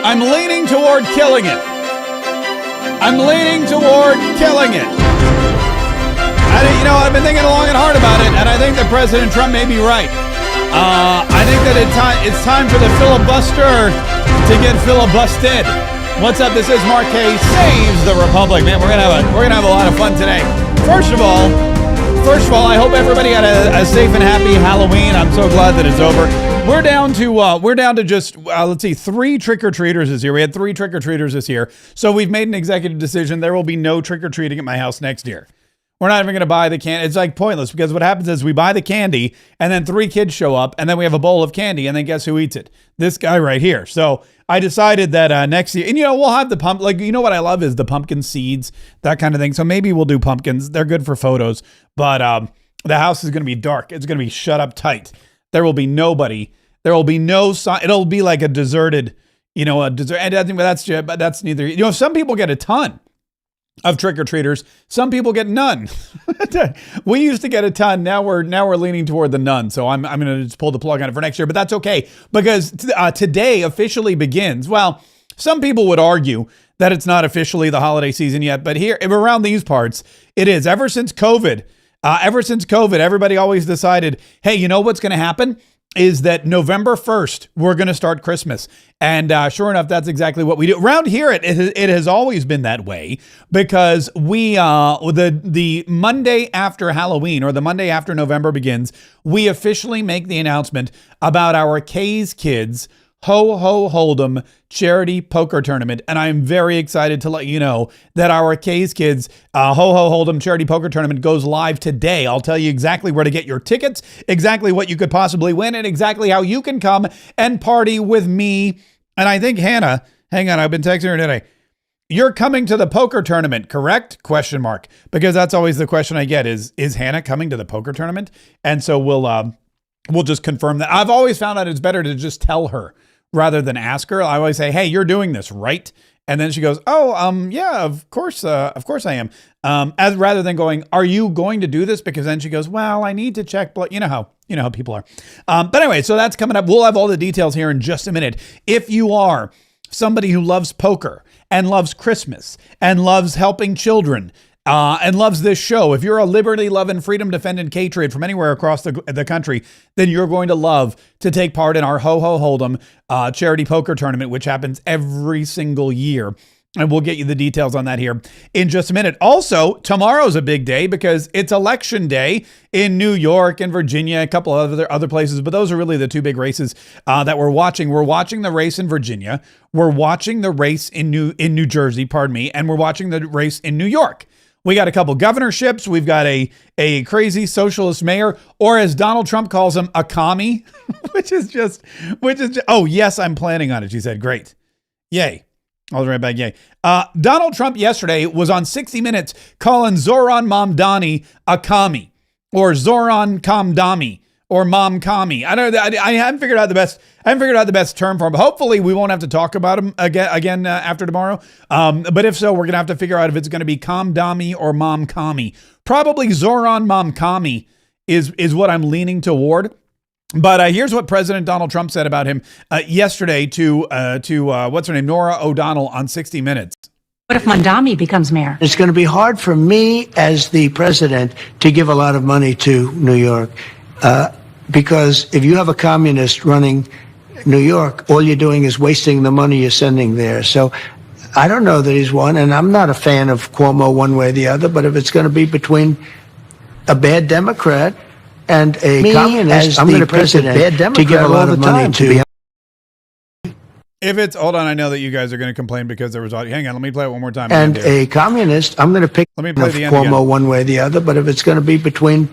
I'm leaning toward killing it. I'm leaning toward killing it. I've been thinking long and hard about it, and I think that President Trump may be right. I think that it's time for the filibuster to get filibusted. What's up? This is Mark K. Saves the Republic. Man, we're gonna have a lot of fun today. First of all, I hope everybody had a safe and happy Halloween. I'm so glad that it's over. We're down to just let's see, 3 trick-or-treaters this year. We had 3 trick-or-treaters this year, so we've made an executive decision. There will be no trick-or-treating at my house next year. We're not even going to buy the candy. It's like pointless, because what happens is we buy the candy and then 3 kids show up and then we have a bowl of candy and then guess who eats it? This guy right here. So I decided that next year, and we'll have the what I love is the pumpkin seeds, that kind of thing. So maybe we'll do pumpkins. They're good for photos, but the house is going to be dark. It's going to be shut up tight. There will be nobody. There will be no sign. It'll be like a deserted, a desert. And I think that's neither. Some people get a ton of trick-or-treaters. Some people get none. We used to get a ton. Now we're leaning toward the none. So I'm going to just pull the plug on it for next year, but that's okay, because today officially begins. Well, some people would argue that it's not officially the holiday season yet, but here around these parts, it is. Ever since COVID, everybody always decided, hey, you know what's going to happen is that November 1st, we're going to start Christmas. And sure enough, that's exactly what we do. Around here, it has always been that way, because we, the Monday after Halloween, or the Monday after November begins, we officially make the announcement about our K's Kids Ho Ho Hold'em charity poker tournament. And I'm very excited to let you know that our K's Kids Ho Ho Hold'em charity poker tournament goes live today. I'll tell you exactly where to get your tickets, exactly what you could possibly win, and exactly how you can come and party with me. And I think Hannah, hang on, I've been texting her today. You're coming to the poker tournament, correct? ? Because that's always the question I get is Hannah coming to the poker tournament? And so we'll just confirm that. I've always found out it's better to just tell her rather than ask her. I always say, hey, you're doing this, right? And then she goes, yeah, of course I am. As rather than going, are you going to do this? Because then she goes, well, I need to check, but you know how people are. But anyway, so that's coming up. We'll have all the details here in just a minute. If you are somebody who loves poker and loves Christmas and loves helping children, and loves this show, if you're a liberty-loving, freedom-defending patriot from anywhere across the country, then you're going to love to take part in our Ho Ho Hold'em charity poker tournament, which happens every single year. And we'll get you the details on that here in just a minute. Also, tomorrow's a big day because it's election day in New York and Virginia, a couple of other places, but those are really the 2 big races that we're watching. We're watching the race in Virginia. We're watching the race in New Jersey, and we're watching the race in New York. We got a couple governorships. We've got a crazy socialist mayor, or as Donald Trump calls him, a commie, which is just, oh, yes, I'm planning on it. She said, great. Yay. I'll be right back. Yay. Donald Trump yesterday was on 60 Minutes calling Zoran Mamdani a commie, or Zoran Kamdami, or Mom Commie. I haven't figured out the best term for him. But hopefully we won't have to talk about him again after tomorrow. But if so, we're gonna have to figure out if it's gonna be Kamdami or Mom Commie. Probably Zoran Mom Commie is what I'm leaning toward. But here's what President Donald Trump said about him yesterday to what's her name, Norah O'Donnell, on 60 Minutes. What if Mamdani becomes mayor? It's going to be hard for me as the president to give a lot of money to New York. Because if you have a communist running New York, all you're doing is wasting the money you're sending there. So I don't know that he's won, and I'm not a fan of Cuomo one way or the other, but if it's going to be between a bad Democrat and a communist, I'm going to pick a bad Democrat to give a lot of money to. If it's, hold on, I know that you guys are going to complain because there was, hang on, let me play it one more time. And a communist, I'm going to pick Cuomo one way or the other, but if it's going to be between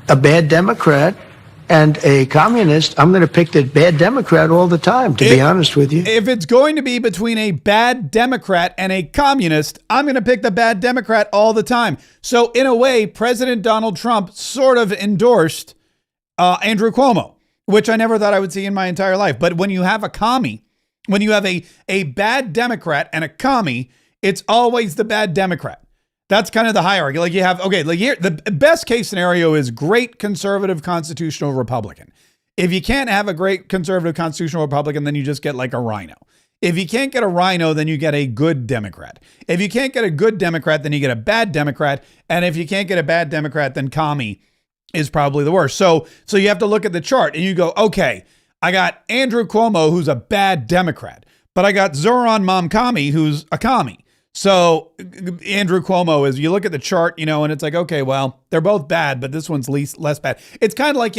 a bad Democrat and a communist, I'm going to pick the bad Democrat all the time, to be honest with you. If it's going to be between a bad Democrat and a communist, I'm going to pick the bad Democrat all the time. So in a way, President Donald Trump sort of endorsed Andrew Cuomo, which I never thought I would see in my entire life. But when you have a commie, when you have a bad Democrat and a commie, it's always the bad Democrat. That's kind of the hierarchy. Like you have, okay, like here, the best case scenario is great conservative constitutional Republican. If you can't have a great conservative constitutional Republican, then you just get like a rhino. If you can't get a rhino, then you get a good Democrat. If you can't get a good Democrat, then you get a bad Democrat. And if you can't get a bad Democrat, then commie is probably the worst. So you have to look at the chart and you go, okay, I got Andrew Cuomo, who's a bad Democrat, but I got Zoran Mamdani, who's a commie. So Andrew Cuomo is, you look at the chart, and it's like, okay, well, they're both bad, but this one's less bad. It's kind of like,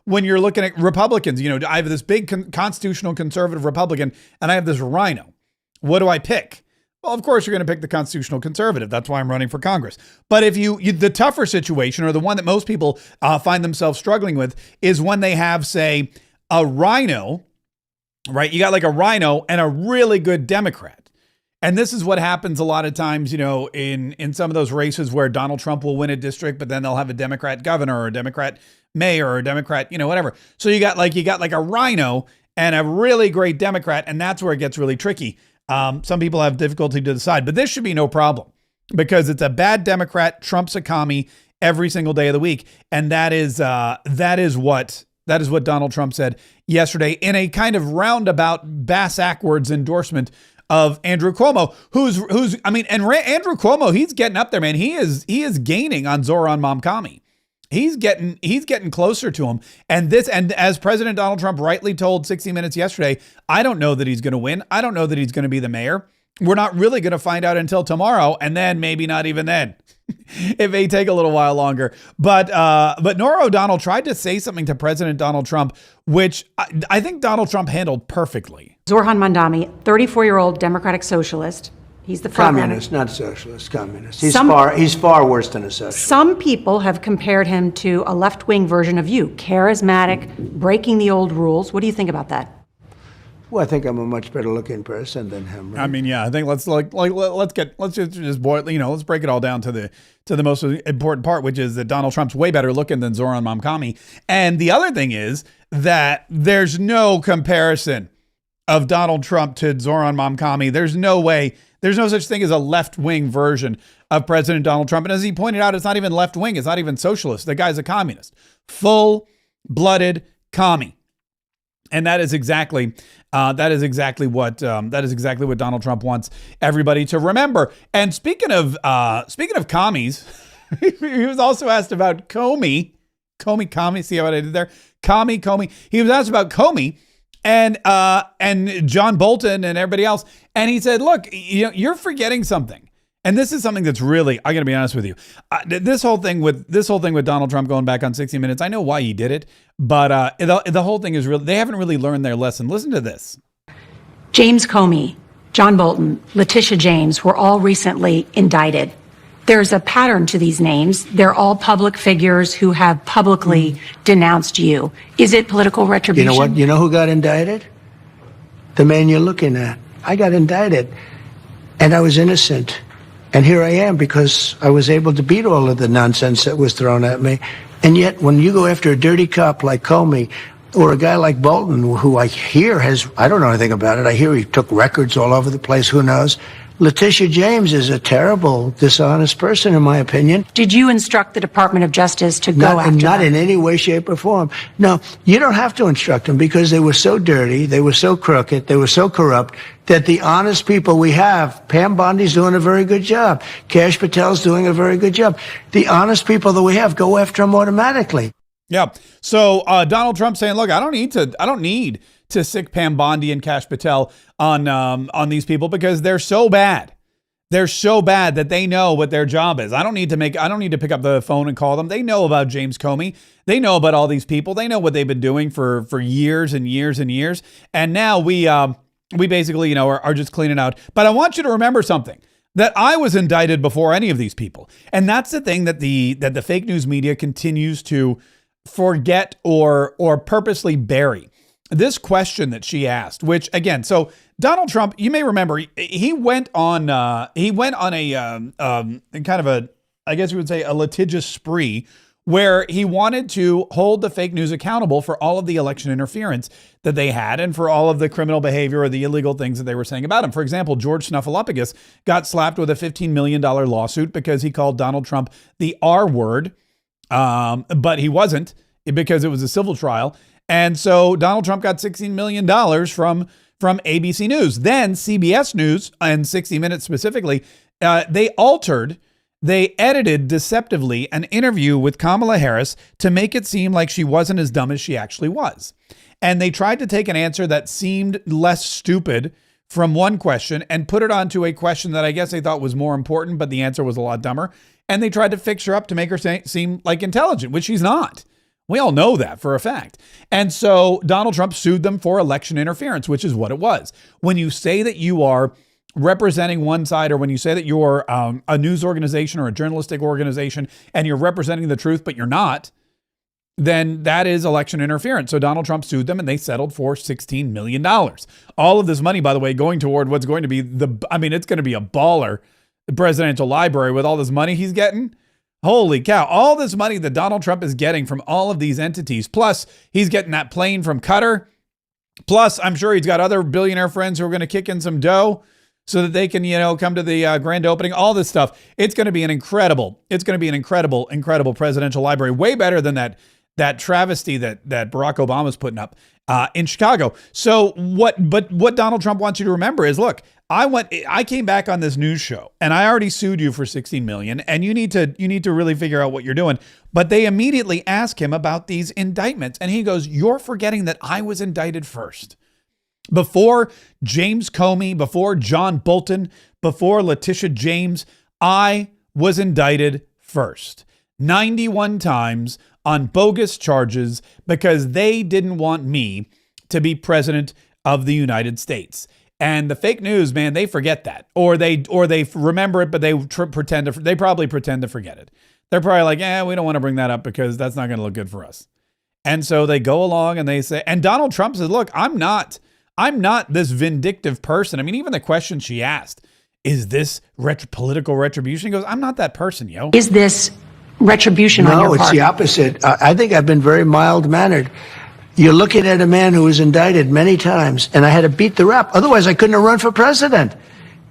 when you're looking at Republicans, I have this big constitutional conservative Republican and I have this rhino. What do I pick? Well, of course, you're going to pick the constitutional conservative. That's why I'm running for Congress. But if the tougher situation, or the one that most people find themselves struggling with, is when they have, say, a rhino, right? You got like a rhino and a really good Democrat. And this is what happens a lot of times, in some of those races where Donald Trump will win a district, but then they'll have a Democrat governor or a Democrat mayor or a Democrat, whatever. So you got like a rhino and a really great Democrat, and that's where it gets really tricky. Some people have difficulty to decide, but this should be no problem because it's a bad Democrat, Trump's a commie every single day of the week, and that is what Donald Trump said yesterday in a kind of roundabout, bass-ackwards endorsement of Andrew Cuomo, Andrew Cuomo, he's getting up there, man. He is gaining on Zoran Mamdani. He's getting closer to him. And as President Donald Trump rightly told 60 Minutes yesterday, I don't know that he's going to win. I don't know that he's going to be the mayor. We're not really going to find out until tomorrow, and then maybe not even then. It may take a little while longer. But Norah O'Donnell tried to say something to President Donald Trump, which I think Donald Trump handled perfectly. Zoran Mamdani, 34-year-old Democratic socialist. He's the front communist, not socialist, communist. He's far worse than a socialist. Some people have compared him to a left-wing version of you, charismatic, breaking the old rules. What do you think about that? Well, I think I'm a much better looking person than him. Right? I mean, yeah, I think let's just boil, let's break it all down to the most important part, which is that Donald Trump's way better looking than Zoran Mamdani. And the other thing is that there's no comparison of Donald Trump to Zoran Mamdani. There's no way. There's no such thing as a left-wing version of President Donald Trump. And as he pointed out, it's not even left-wing. It's not even socialist. The guy's a communist, full-blooded commie. And that is exactly what Donald Trump wants everybody to remember. And speaking of commies, he was also asked about Comey. See what I did there? Comey. He was asked about Comey and John Bolton and everybody else, and he said, "Look, you're forgetting something." And this is something that's really, I got to be honest with you. This whole thing with Donald Trump going back on 60 Minutes, I know why he did it, but the whole thing is really, they haven't really learned their lesson. Listen to this. James Comey, John Bolton, Letitia James were all recently indicted. There's a pattern to these names. They're all public figures who have publicly denounced you. Is it political retribution? You know what? You know who got indicted? The man you're looking at. I got indicted, and I was innocent. And here I am because I was able to beat all of the nonsense that was thrown at me. And yet, when you go after a dirty cop like Comey or a guy like Bolton, who I hear I don't know anything about it. I hear he took records all over the place. Who knows? Letitia James is a terrible, dishonest person, in my opinion. Did you instruct the Department of Justice to go after Not her? in any way, shape, or form. No, you don't have to instruct them because they were so dirty, they were so crooked, they were so corrupt that the honest people we have, Pam Bondi's doing a very good job. Kash Patel's doing a very good job. The honest people that we have, go after them automatically. Yeah. So Donald Trump saying, look, I don't need to sick Pam Bondi and Kash Patel on these people because they're so bad. They're so bad that they know what their job is. I don't need to pick up the phone and call them. They know about James Comey. They know about all these people. They know what they've been doing for years and years and years. And now we basically, are just cleaning out. But I want you to remember something, that I was indicted before any of these people. And that's the thing that the fake news media continues to forget or purposely bury. This question that she asked, which again, so Donald Trump, you may remember, he went on a kind of a, I guess you would say, a litigious spree where he wanted to hold the fake news accountable for all of the election interference that they had and for all of the criminal behavior or the illegal things that they were saying about him. For example, George Snuffleupagus got slapped with a $15 million lawsuit because he called Donald Trump the R word, but he wasn't, because it was a civil trial. And so Donald Trump got $16 million from ABC News. Then CBS News and 60 Minutes specifically, they edited deceptively an interview with Kamala Harris to make it seem like she wasn't as dumb as she actually was. And they tried to take an answer that seemed less stupid from one question and put it onto a question that I guess they thought was more important, but the answer was a lot dumber. And they tried to fix her up to make her seem like intelligent, which she's not. We all know that for a fact. And so Donald Trump sued them for election interference, which is what it was. When you say that you are representing one side, or when you say that you're a news organization or a journalistic organization and you're representing the truth, but you're not, then that is election interference. So Donald Trump sued them and they settled for $16 million. All of this money, by the way, going toward what's going to be it's going to be a baller presidential library with all this money he's getting. Holy cow. All this money that Donald Trump is getting from all of these entities. Plus he's getting that plane from Qatar. Plus I'm sure he's got other billionaire friends who are going to kick in some dough so that they can, come to the grand opening, all this stuff. It's going to be an incredible presidential library. Way better than that travesty that Barack Obama's putting up in Chicago. So what Donald Trump wants you to remember is, look, I came back on this news show and I already sued you for $16 million, and you need to really figure out what you're doing. But they immediately ask him about these indictments, and he goes, "You're forgetting that I was indicted first. Before James Comey, before John Bolton, before Letitia James, I was indicted first 91 times on bogus charges because they didn't want me to be president of the United States." And the fake news, man, they forget that, or they remember it, but they probably pretend to forget it. They're probably like, we don't want to bring that up because that's not going to look good for us. And so they go along and they say, and Donald Trump says, "Look, I'm not this vindictive person." I mean, even the question she asked, "Is this political retribution?" He goes, "I'm not that person, yo." Is this retribution on your part? No, it's the opposite. I think I've been very mild-mannered. You're looking at a man who was indicted many times, and I had to beat the rap. Otherwise, I couldn't have run for president.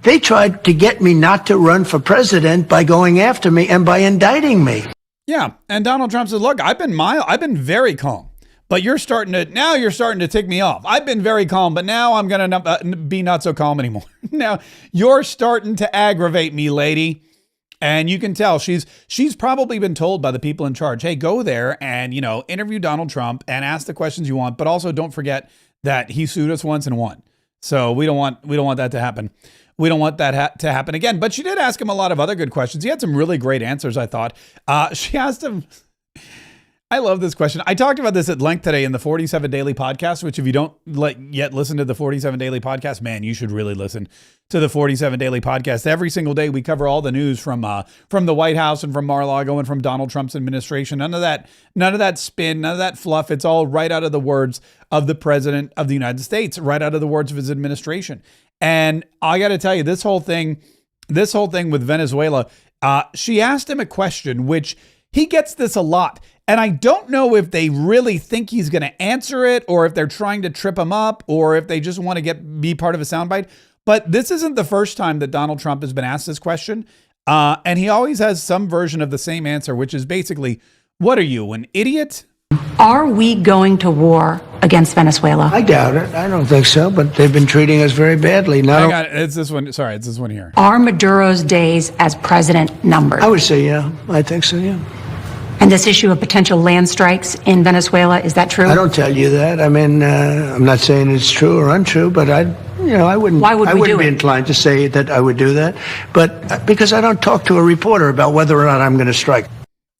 They tried to get me not to run for president by going after me and by indicting me. Yeah, and Donald Trump said, "Look, I've been mild. I've been very calm. But you're starting to tick me off. I've been very calm, but now I'm going to be not so calm anymore. Now you're starting to aggravate me, lady." And you can tell she's probably been told by the people in charge, "Hey, go there and, interview Donald Trump and ask the questions you want. But also don't forget that he sued us once and won. So we don't want that to happen. We don't want that to happen again." But she did ask him a lot of other good questions. He had some really great answers, I thought. She asked him, I love this question. I talked about this at length today in the 47 Daily Podcast, which if you don't yet listen to the 47 Daily Podcast, man, you should really listen to the 47 Daily Podcast. Every single day we cover all the news from the White House and from Mar-a-Lago and from Donald Trump's administration. None of that spin, none of that fluff. It's all right out of the words of the President of the United States, right out of the words of his administration. And I got to tell you, this whole thing with Venezuela, she asked him a question, which he gets this a lot. And I don't know if they really think he's going to answer it, or if they're trying to trip him up, or if they just want to be part of a soundbite. But this isn't the first time that Donald Trump has been asked this question. And he always has some version of the same answer, which is basically, "What are you, an idiot?" Are we going to war against Venezuela? I doubt it. I don't think so, but they've been treating us very badly. It's this one. Sorry, it's this one here. Are Maduro's days as president numbered? I would say, yeah. I think so, yeah. And this issue of potential land strikes in Venezuela, is that true? I don't tell you that. I mean, I'm not saying it's true or untrue, but I wouldn't. Why would we do it? I wouldn't be inclined to say that I would do that, but because I don't talk to a reporter about whether or not I'm going to strike.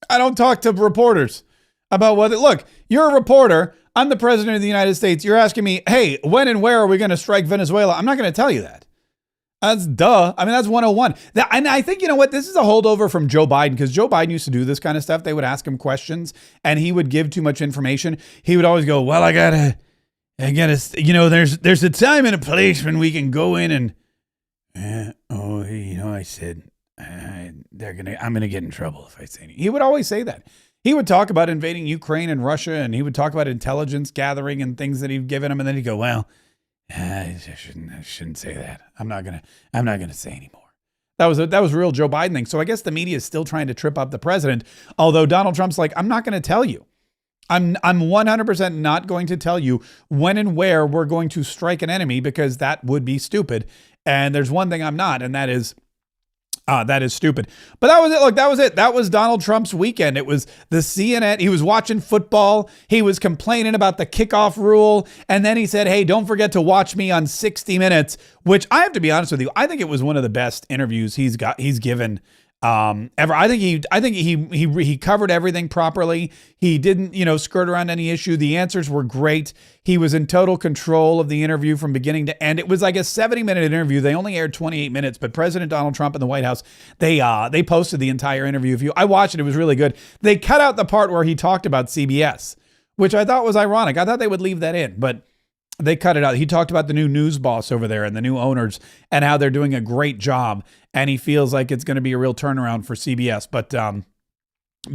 I don't talk to reporters about whether. Look, you're a reporter. I'm the president of the United States. You're asking me, "Hey, when and where are we going to strike Venezuela?" I'm not going to tell you that. That's duh. I mean, that's 101. And I think, you know what? This is a holdover from Joe Biden, because Joe Biden used to do this kind of stuff. They would ask him questions and he would give too much information. He would always go, "Well, I gotta, there's a time and a place when we can go in and, I said, I'm going to get in trouble if I say anything." He would always say that. He would talk about invading Ukraine and Russia, and he would talk about intelligence gathering and things that he'd given him. And then he'd go, "Well, I shouldn't say that. I'm not gonna say anymore." That was a real Joe Biden thing. So I guess the media is still trying to trip up the president. Although Donald Trump's like, "I'm not going to tell you. I'm 100% not going to tell you when and where we're going to strike an enemy, because that would be stupid. And there's one thing I'm not, and that is stupid. But that was it. Look, that was it. That was Donald Trump's weekend. It was the CNN. He was watching football. He was complaining about the kickoff rule. And then he said, hey, don't forget to watch me on 60 Minutes, which I have to be honest with you, I think it was one of the best interviews he's given ever. I think he covered everything properly. He didn't, skirt around any issue. The answers were great. He was in total control of the interview from beginning to end. It was like a 70-minute interview. They only aired 28 minutes, but President Donald Trump in the White House, they posted the entire interview. I watched it. It was really good. They cut out the part where he talked about CBS, which I thought was ironic. I thought they would leave that in, but they cut it out. He talked about the new news boss over there and the new owners and how they're doing a great job. And he feels like it's going to be a real turnaround for CBS. But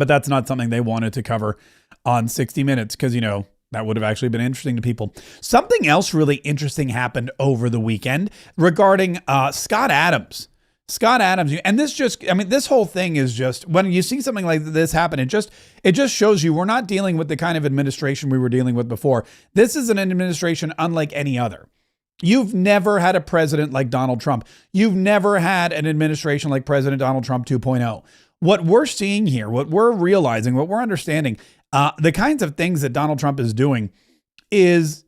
that's not something they wanted to cover on 60 Minutes because, that would have actually been interesting to people. Something else really interesting happened over the weekend regarding Scott Adams. Scott Adams, and this whole thing is just, when you see something like this happen, it just shows you we're not dealing with the kind of administration we were dealing with before. This is an administration unlike any other. You've never had a president like Donald Trump. You've never had an administration like President Donald Trump 2.0. What we're seeing here, what we're realizing, what we're understanding, the kinds of things that Donald Trump is doing is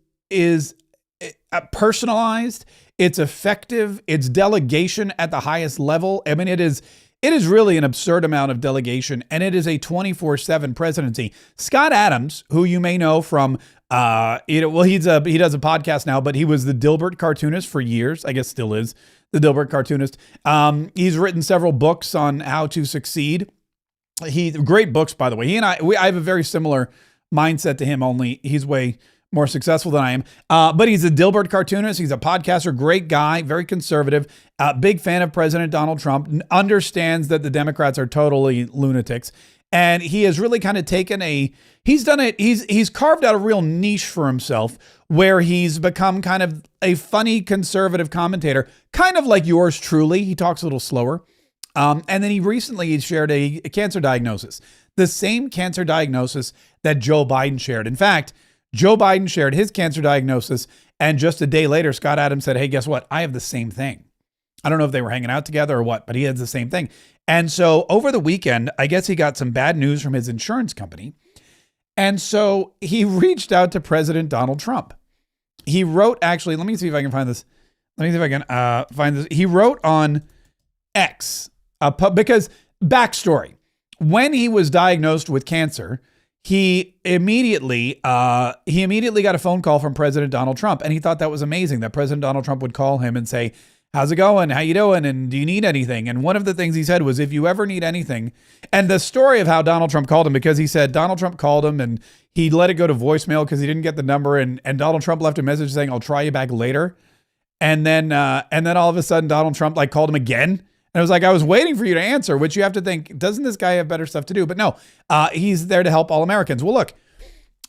personalized. It's effective. It's delegation at the highest level. I mean, it is really an absurd amount of delegation, and it is a 24/7 presidency. Scott Adams, who you may know from, he does a podcast now, but he was the Dilbert cartoonist for years. I guess still is the Dilbert cartoonist. He's written several books on how to succeed. Great books, by the way. He and I have a very similar mindset to him, only he's way more successful than I am. But he's a Dilbert cartoonist. He's a podcaster, great guy, very conservative, big fan of President Donald Trump, understands that the Democrats are totally lunatics. And he has really kind of he's carved out a real niche for himself where he's become kind of a funny conservative commentator, kind of like yours truly. He talks a little slower. And then he recently shared a cancer diagnosis, the same cancer diagnosis that Joe Biden shared. In fact, Joe Biden shared his cancer diagnosis, and just a day later, Scott Adams said, hey, guess what? I have the same thing. I don't know if they were hanging out together or what, but he has the same thing. And so over the weekend, I guess he got some bad news from his insurance company. And so he reached out to President Donald Trump. He wrote, actually, let me see if I can find this. Let me see if I can find this. He wrote on X, because backstory, when he was diagnosed with cancer, he immediately got a phone call from President Donald Trump, and he thought that was amazing that President Donald Trump would call him and say, how's it going? How you doing? And do you need anything? And one of the things he said was, if you ever need anything, and the story of how Donald Trump called him, because he said Donald Trump called him and he let it go to voicemail because he didn't get the number, and Donald Trump left a message saying, I'll try you back later. And then all of a sudden Donald Trump called him again. And it was like, I was waiting for you to answer, which you have to think, doesn't this guy have better stuff to do? But no, he's there to help all Americans. Well, look,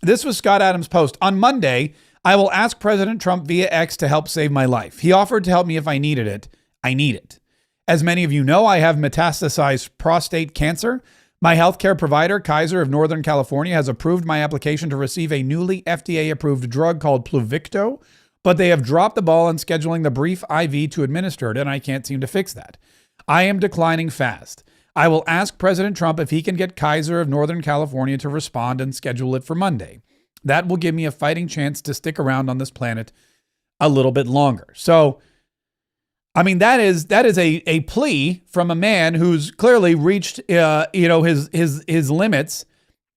this was Scott Adams' post. On Monday, I will ask President Trump via X to help save my life. He offered to help me if I needed it. I need it. As many of you know, I have metastasized prostate cancer. My healthcare provider, Kaiser of Northern California, has approved my application to receive a newly FDA-approved drug called Pluvicto, but they have dropped the ball on scheduling the brief IV to administer it, and I can't seem to fix that. I am declining fast. I will ask President Trump if he can get Kaiser of Northern California to respond and schedule it for Monday. That will give me a fighting chance to stick around on this planet a little bit longer. So, I mean, that is a plea from a man who's clearly reached his limits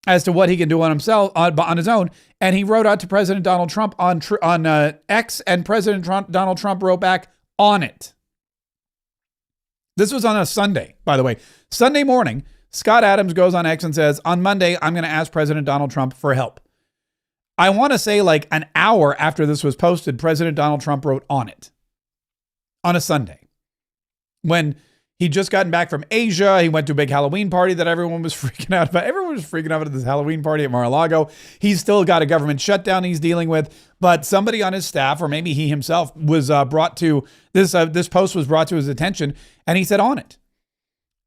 as to what he can do on himself on his own. And he wrote out to President Donald Trump on X, and President Donald Trump wrote back on it. This was on a Sunday, by the way. Sunday morning, Scott Adams goes on X and says, on Monday, I'm going to ask President Donald Trump for help. I want to say like an hour after this was posted, President Donald Trump wrote on it on a Sunday. When he'd just gotten back from Asia, he went to a big Halloween party that everyone was freaking out about. Everyone was freaking out at this Halloween party at Mar-a-Lago. He's still got a government shutdown he's dealing with, but somebody on his staff, or maybe he himself, was brought to this post was brought to his attention, and he said on it.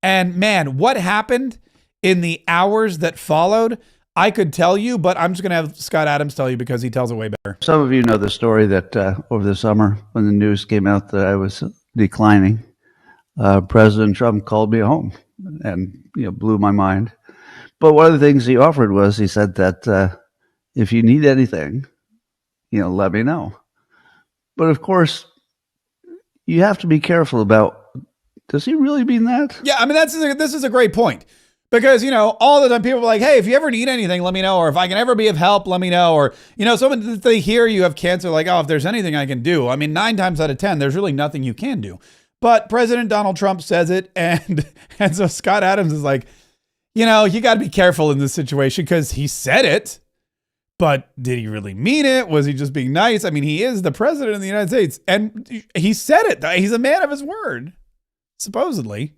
And man, what happened in the hours that followed? I could tell you, but I'm just going to have Scott Adams tell you because he tells it way better. Some of you know the story that over the summer, when the news came out that I was declining, President Trump called me home and blew my mind. But one of the things he offered was he said that if you need anything, let me know. But of course, you have to be careful about, does he really mean that? Yeah, I mean, this is a great point. Because, all the time people are like, hey, if you ever need anything, let me know. Or if I can ever be of help, let me know. Or, someone, they hear you have cancer, like, oh, if there's anything I can do. I mean, 9 times out of 10, there's really nothing you can do. But President Donald Trump says it. And so Scott Adams is like, you got to be careful in this situation because he said it. But did he really mean it? Was he just being nice? I mean, he is the president of the United States. And he said it. He's a man of his word, supposedly.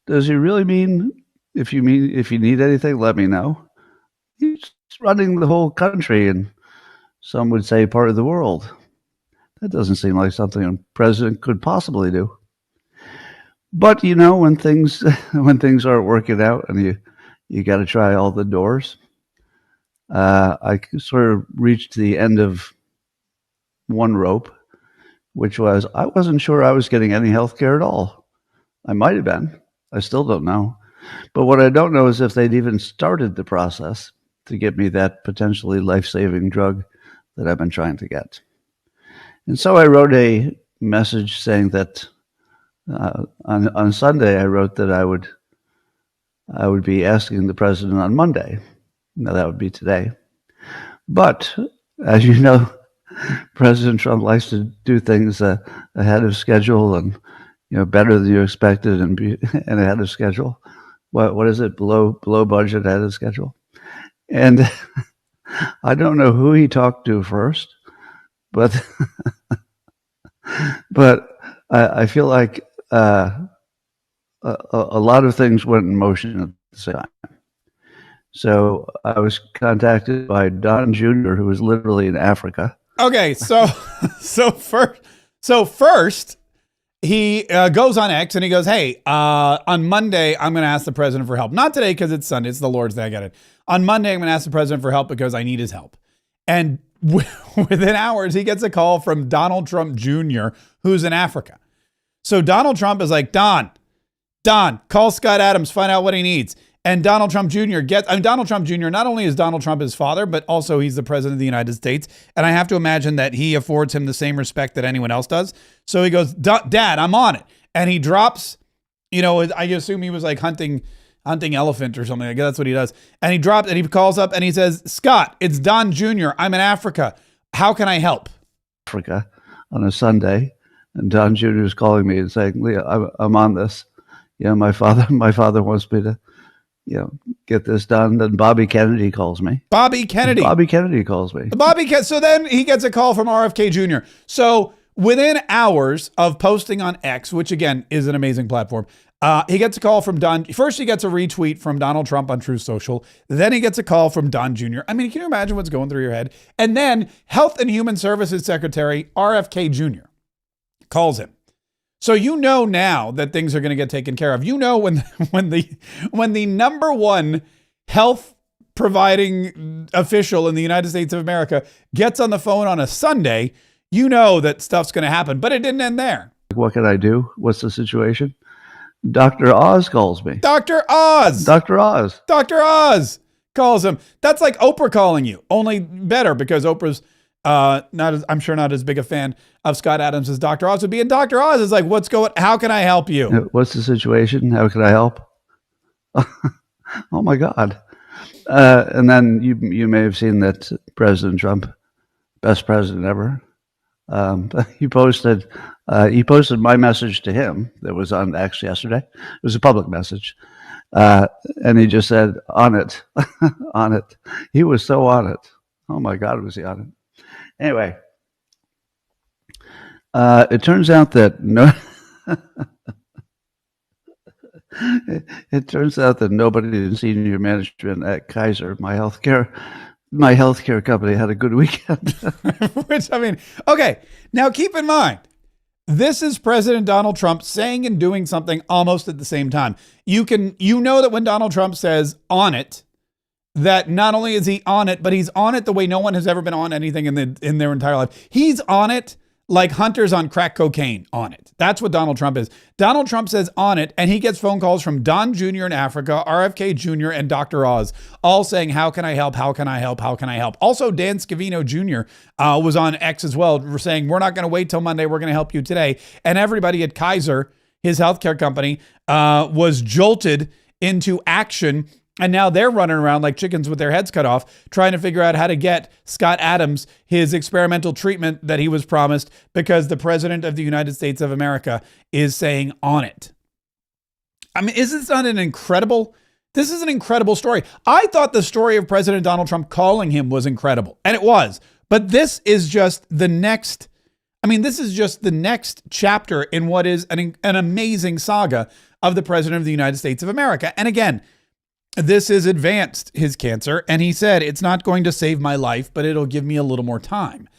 Does he really mean if you need anything, let me know? He's running the whole country and some would say part of the world. That doesn't seem like something a president could possibly do. But when things aren't working out and you got to try all the doors. I sort of reached the end of one rope, which was I wasn't sure I was getting any health care at all. I might have been. I still don't know. But what I don't know is if they'd even started the process to get me that potentially life-saving drug that I've been trying to get. And so I wrote a message saying that on Sunday I wrote that I would be asking the president on Monday. Now that would be today. But as you know, President Trump likes to do things ahead of schedule and better than you expected and ahead of schedule. What is it? Below budget, ahead of schedule. And I don't know who he talked to first, but I feel like a lot of things went in motion at the same time. So I was contacted by Don Jr., who was literally in Africa. Okay, so first. He goes on X and he goes, hey, on Monday, I'm going to ask the president for help. Not today because it's Sunday. It's the Lord's Day. I get it. On Monday, I'm going to ask the president for help because I need his help. And within hours, he gets a call from Donald Trump Jr., who's in Africa. So Donald Trump is like, Don, call Scott Adams, find out what he needs. And Donald Trump Jr. Donald Trump Jr. not only is Donald Trump his father, but also he's the president of the United States. And I have to imagine that he affords him the same respect that anyone else does. So he goes, Dad, I'm on it. And he drops, I assume he was like hunting elephant or something. I guess that's what he does. And he drops and he calls up and he says, Scott, it's Don Jr. I'm in Africa. How can I help? Africa on a Sunday. And Don Jr. is calling me and saying, Leah, I'm on this. My father wants me to, get this done. Then Bobby Kennedy calls me. Bobby Kennedy calls me. So then he gets a call from RFK Jr. So within hours of posting on X, which again is an amazing platform, he gets a call from Don. First, he gets a retweet from Donald Trump on Truth Social. Then he gets a call from Don Jr. I mean, can you imagine what's going through your head? And then Health and Human Services Secretary RFK Jr. calls him. So now that things are going to get taken care of. When the number one health providing official in the United States of America gets on the phone on a Sunday, that stuff's going to happen. But it didn't end there. What can I do? What's the situation? Dr. Oz calls me. Dr. Oz calls him. That's like Oprah calling you, only better because Oprah's I'm sure not as big a fan of Scott Adams as Dr. Oz would be. And Dr. Oz is like, how can I help you? What's the situation? How can I help? Oh my God. And then you may have seen that President Trump, best president ever, he posted my message to him that was on X yesterday. It was a public message. And he just said, on it, on it. He was so on it. Oh my God, was he on it? Anyway, it turns out that nobody in senior management at Kaiser, my healthcare company, had a good weekend. Which, I mean, okay. Now keep in mind, This is President Donald Trump saying and doing something almost at the same time. You know that when Donald Trump says on it, that not only is he on it, but he's on it the way no one has ever been on anything in their entire life. He's on it like hunters on crack cocaine on it. That's what Donald Trump is. Donald Trump says on it, and he gets phone calls from Don Jr. in Africa, RFK Jr., and Dr. Oz, all saying, how can I help? How can I help? How can I help? Also, Dan Scavino Jr. Was on X as well, saying, we're not going to wait till Monday. We're going to help you today. And everybody at Kaiser, his healthcare company, was jolted into action. And now they're running around like chickens with their heads cut off, trying to figure out how to get Scott Adams his experimental treatment that he was promised, because the president of the United States of America is saying on it. I mean, is this not an incredible? This is an incredible story. I thought the story of President Donald Trump calling him was incredible, and it was. But this is just the next. I mean, this is just the next chapter in what is an amazing saga of the president of the United States of America. And again, this has advanced his cancer, and he said, it's not going to save my life, but it'll give me a little more time.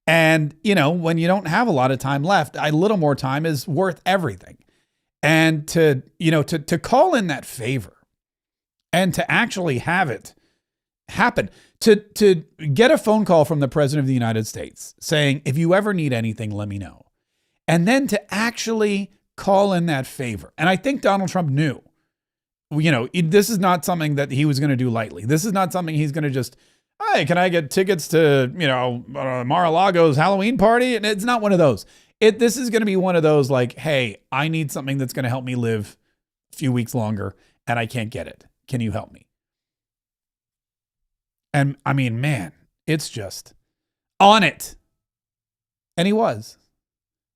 And, you know, when you don't have a lot of time left, a little more time is worth everything. And to call in that favor and to actually have it happen, to get a phone call from the president of the United States saying, if you ever need anything, let me know. And then to actually call in that favor. And I think Donald Trump knew. You know, this is not something that he was going to do lightly. This is not something he's going to just, hey, can I get tickets to, Mar-a-Lago's Halloween party? And it's not one of those. This is going to be one of those like, hey, I need something that's going to help me live a few weeks longer and I can't get it. Can you help me? And I mean, man, it's just on it. And he was.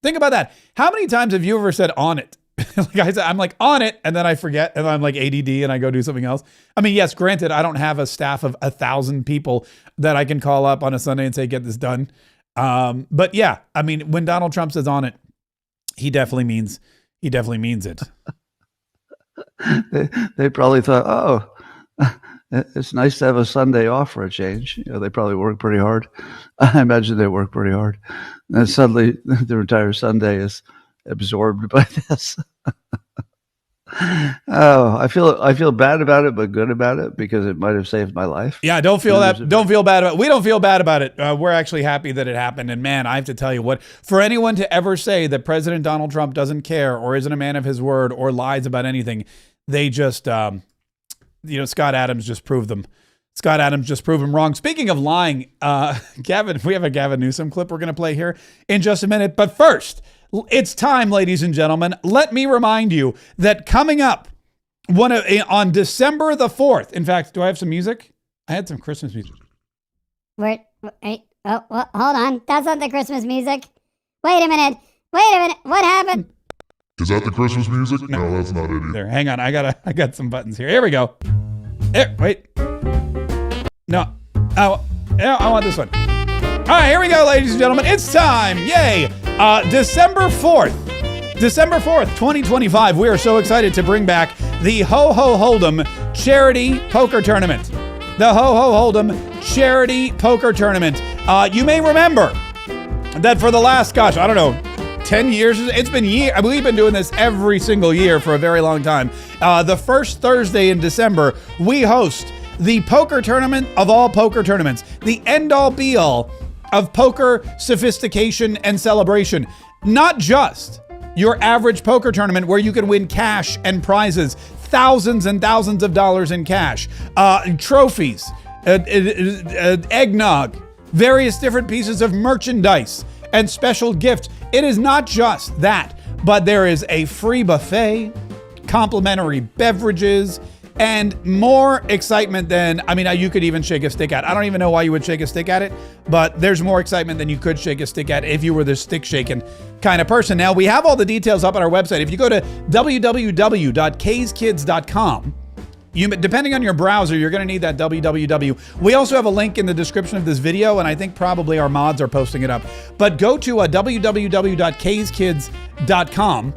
Think about that. How many times have you ever said on it? Like I said, I'm like on it, and then I forget, and I'm like ADD, and I go do something else. I mean, yes, granted, I don't have a staff of 1,000 people that I can call up on a Sunday and say, get this done. But yeah, I mean, when Donald Trump says on it, he definitely means it. They probably thought, oh, it's nice to have a Sunday off for a change. You know, they probably work pretty hard. I imagine they work pretty hard. And suddenly their entire Sunday is absorbed by this. Oh, I feel bad about it, but good about it, because it might have saved my life. Yeah, don't feel bad about it. We don't feel bad about it. We're actually happy that it happened. And man, I have to tell you what, for anyone to ever say that President Donald Trump doesn't care or isn't a man of his word or lies about anything, they just, Scott Adams just proved them. Scott Adams just proved him wrong. Speaking of lying, Gavin, we have a Gavin Newsom clip we're going to play here in just a minute. But first, it's time, ladies and gentlemen. Let me remind you that coming up on December the 4th, in fact, do I have some music? I had some Christmas music. Wait, hold on. That's not the Christmas music. Wait a minute. What happened? Is that the Christmas music? No, that's not it either. There, hang on. I got some buttons here. Here we go. There, wait. No. Oh, I want this one. All right, here we go, ladies and gentlemen. It's time. Yay. December 4th, 2025. We are so excited to bring back the Ho Ho Hold'em Charity Poker Tournament. The Ho Ho Hold'em Charity Poker Tournament. You may remember that for the last, 10 years, it's been years. We've been doing this every single year for a very long time. The first Thursday in December, we host the poker tournament of all poker tournaments, the end-all be-all of poker sophistication and celebration. Not just your average poker tournament where you can win cash and prizes, thousands and thousands of dollars in cash, trophies, eggnog, various different pieces of merchandise, and special gifts. It is not just that, but there is a free buffet, complimentary beverages, and more excitement than, you could even shake a stick at. I don't even know why you would shake a stick at it, but there's more excitement than you could shake a stick at if you were the stick shaking kind of person. Now, we have all the details up on our website. If you go to www.kskids.com, depending on your browser, you're going to need that www. We also have a link in the description of this video, and I think probably our mods are posting it up. But go to www.kskids.com,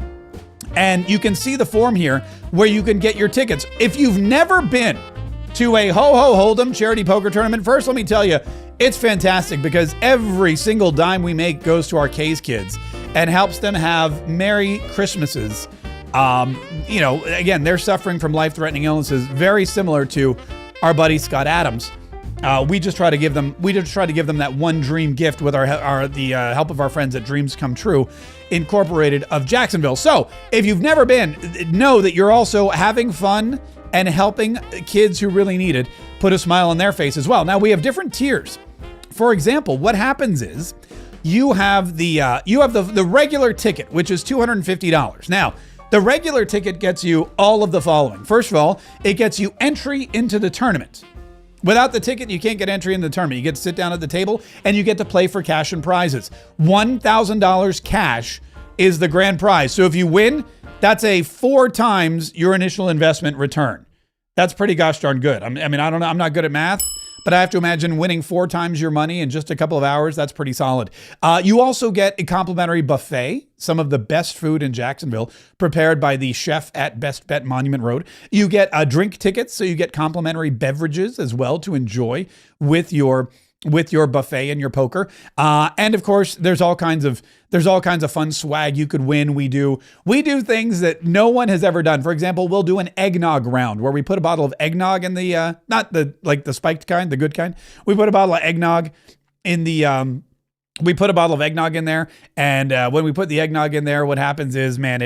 and you can see the form here where you can get your tickets. If you've never been to a Ho Ho Hold'em charity poker tournament, first let me tell you, it's fantastic because every single dime we make goes to our K's Kids. and helps them have Merry Christmases. Again, they're suffering from life-threatening illnesses, very similar to our buddy Scott Adams. We just try to give them that one dream gift with the help of our friends at Dreams Come True Incorporated of Jacksonville. So if you've never been, know that you're also having fun and helping kids who really need it. Put a smile on their face as well. Now we have different tiers. For example, what happens is you have the regular ticket, which is $250. Now, the regular ticket gets you all of the following. First of all, it gets you entry into the tournament. Without the ticket, you can't get entry in the tournament. You get to sit down at the table and you get to play for cash and prizes. $1,000 cash is the grand prize. So if you win, that's a 4 times your initial investment return. That's pretty gosh darn good. I don't know. I'm not good at math, but I have to imagine winning 4 times your money in just a couple of hours. That's pretty solid. You also get a complimentary buffet, some of the best food in Jacksonville, prepared by the chef at Best Bet Monument Road. You get drink tickets, so you get complimentary beverages as well to enjoy with your buffet and your poker. And of course, there's all kinds of fun swag you could win. We do things that no one has ever done. For example, we'll do an eggnog round where we put a bottle of eggnog in the, not the spiked kind, the good kind. We put a bottle of eggnog in the, we put a bottle of eggnog in there. And when we put the eggnog in there, what happens is, man,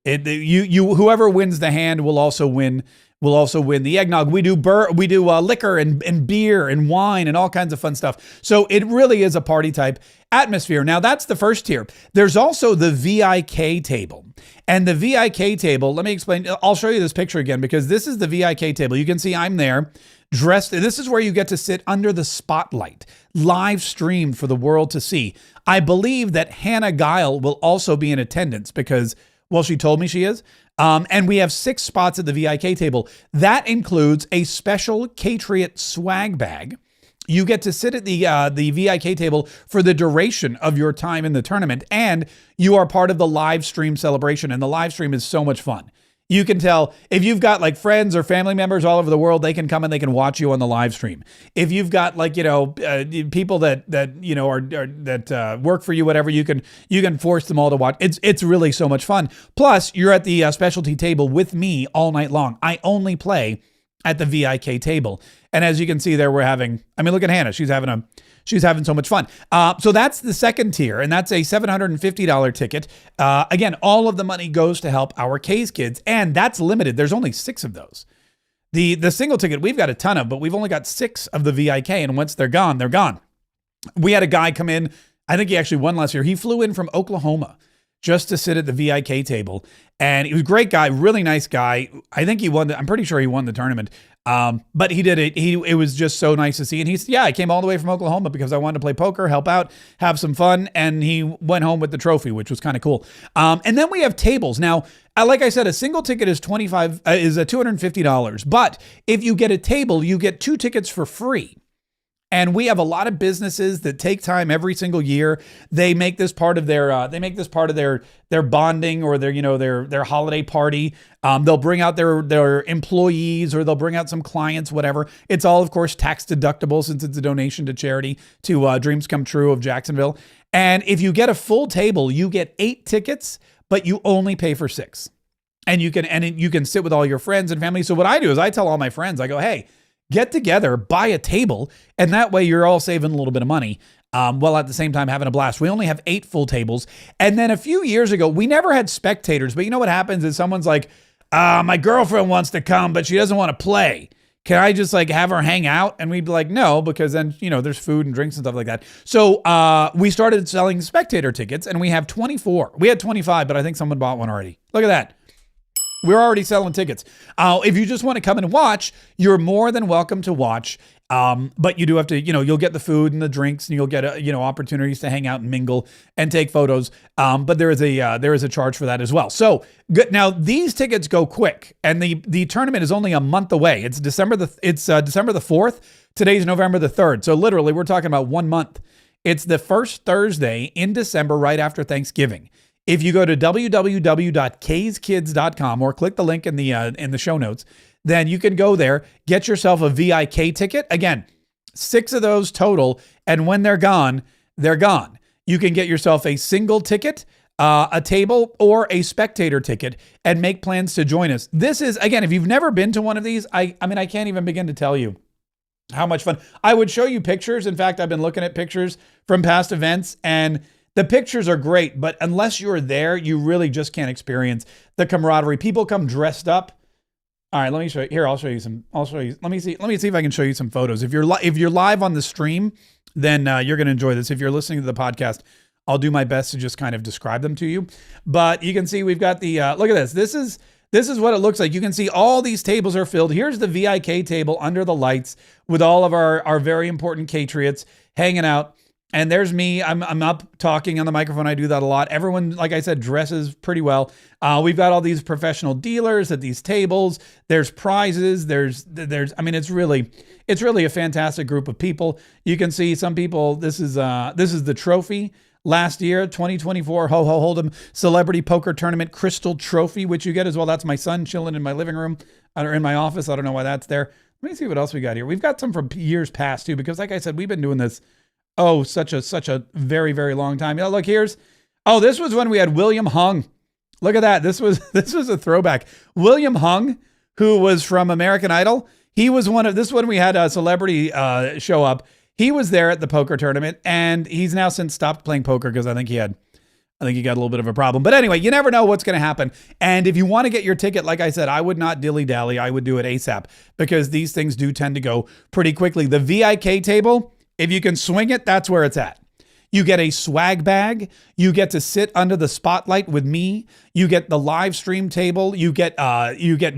whoever wins the hand will also win the eggnog. We do liquor and beer and wine and all kinds of fun stuff. So it really is a party type atmosphere. Now that's the first tier. There's also the VIK table. And the VIK table, let me explain. I'll show you this picture again because this is the VIK table. You can see I'm there dressed. This is where you get to sit under the spotlight, live streamed for the world to see. I believe that Hannah Guile will also be in attendance because, well, she told me she is. And we have 6 spots at the VIK table. That includes a special Catriot swag bag. You get to sit at the VIK table for the duration of your time in the tournament, and you are part of the live stream celebration. And the live stream is so much fun. You can tell if you've got like friends or family members all over the world, they can come and they can watch you on the live stream. If you've got people that work for you, whatever, you can force them all to watch. It's really so much fun. Plus, you're at the specialty table with me all night long. I only play at the VIK table, and as you can see there, look at Hannah. She's having so much fun. So that's the second tier, and that's a $750 ticket. Again, all of the money goes to help our K's kids, and that's limited. There's only 6 of those. The single ticket, we've got a ton of, but we've only got 6 of the VIK, and once they're gone, they're gone. We had a guy come in, I think he actually won last year. He flew in from Oklahoma just to sit at the VIK table, and he was a great guy, really nice guy. I think he won. I'm pretty sure he won the tournament. But he did it. It was just so nice to see. And I came all the way from Oklahoma because I wanted to play poker, help out, have some fun. And he went home with the trophy, which was kind of cool. And then we have tables. Now, like I said, a single ticket is $250. But if you get a table, you get 2 tickets for free. And we have a lot of businesses that take time every single year. They make this part of their bonding or their holiday party. They'll bring out their employees or they'll bring out some clients, whatever. It's all, of course, tax deductible since it's a donation to charity to Dreams Come True of Jacksonville. And if you get a full table, you get 8 tickets, but you only pay for 6. And you can sit with all your friends and family. So what I do is I tell all my friends, I go, hey, get together, buy a table, and that way you're all saving a little bit of money while at the same time having a blast. We only have 8 full tables. And then a few years ago, we never had spectators, but you know what happens is someone's like, my girlfriend wants to come, but she doesn't want to play. Can I just have her hang out? And we'd be like, no, because then, there's food and drinks and stuff like that. So we started selling spectator tickets and we have 24. We had 25, but I think someone bought one already. Look at that. We're already selling tickets. If you just want to come and watch, you're more than welcome to watch. But you do have to, you'll get the food and the drinks and you'll get, opportunities to hang out and mingle and take photos. But there is a charge for that as well. So good. Now these tickets go quick and the tournament is only a month away. It's December the 4th. Today's November the 3rd. So literally we're talking about 1 month. It's the first Thursday in December, right after Thanksgiving. If you go to www.kskids.com or click the link in the show notes, then you can go there, get yourself a VIK ticket. Again, 6 of those total, and when they're gone, they're gone. you can get yourself a single ticket, a table, or a spectator ticket and make plans to join us. This is, again, if you've never been to one of these, I mean, I can't even begin to tell you how much fun. I would show you pictures. In fact, I've been looking at pictures from past events, and the pictures are great, but unless you're there, you really just can't experience the camaraderie. People come dressed up. All right, let me show you. Here, I'll show you some. Let me see if I can show you some photos. If you're live on the stream, then you're going to enjoy this. If you're listening to the podcast, I'll do my best to just kind of describe them to you. But you can see we've got the, look at this. This is what it looks like. You can see all these tables are filled. Here's the VIK table under the lights with all of our very important Patriots hanging out. And there's me. I'm up talking on the microphone. I do that a lot. Everyone, like I said, dresses pretty well. We've got all these professional dealers at these tables. There's prizes. There's. I mean, it's really a fantastic group of people. You can see some people. This is the trophy. Last year, 2024 Ho Ho Hold'em Celebrity Poker Tournament Crystal Trophy, which you get as well. That's my son chilling in my living room or in my office. I don't know why that's there. Let me see what else we got here. We've got some from years past too, because like I said, we've been doing this, such a very, very long time. Look, this was when we had William Hung. Look at that. This was a throwback. William Hung, who was from American Idol. He was this when we had a celebrity show up. He was there at the poker tournament, and he's now since stopped playing poker because I think he got a little bit of a problem. But anyway, you never know what's going to happen. And if you want to get your ticket, like I said, I would not dilly-dally. I would do it ASAP because these things do tend to go pretty quickly. The VIK table, if you can swing it, that's where it's at. You get a swag bag. You get to sit under the spotlight with me. You get the live stream table. You get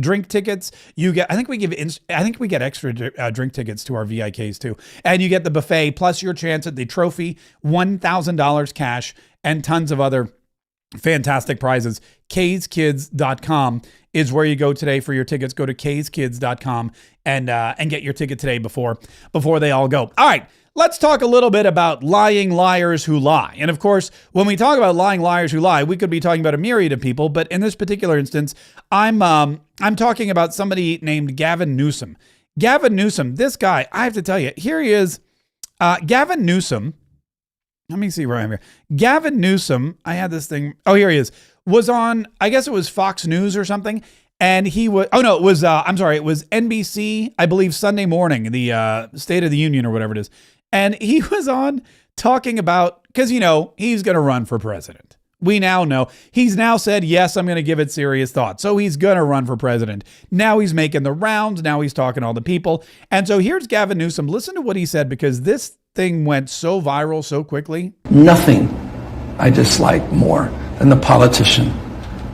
drink tickets. I think we get extra drink tickets to our VIKs too. And you get the buffet plus your chance at the trophy, $1,000 cash, and tons of other fantastic prizes. kskids.com is where you go today for your tickets. Go to kskids.com and get your ticket today before they all go. All right. Let's talk a little bit about lying liars who lie. And of course, when we talk about lying liars who lie, we could be talking about a myriad of people, but in this particular instance, I'm talking about somebody named Gavin Newsom. Gavin Newsom, this guy, I have to tell you, here he is. Gavin Newsom, let me see where I am here. Gavin Newsom, I had this thing. Oh, here he is. Was on, I guess it was Fox News or something. And he was, it was NBC, I believe, Sunday morning, the State of the Union or whatever it is. And he was on talking about, because, he's going to run for president. We now know. He's now said, yes, I'm going to give it serious thought. So he's going to run for president. Now he's making the rounds. Now he's talking to all the people. And so here's Gavin Newsom. Listen to what he said, because this thing went so viral so quickly. Nothing I dislike more than the politician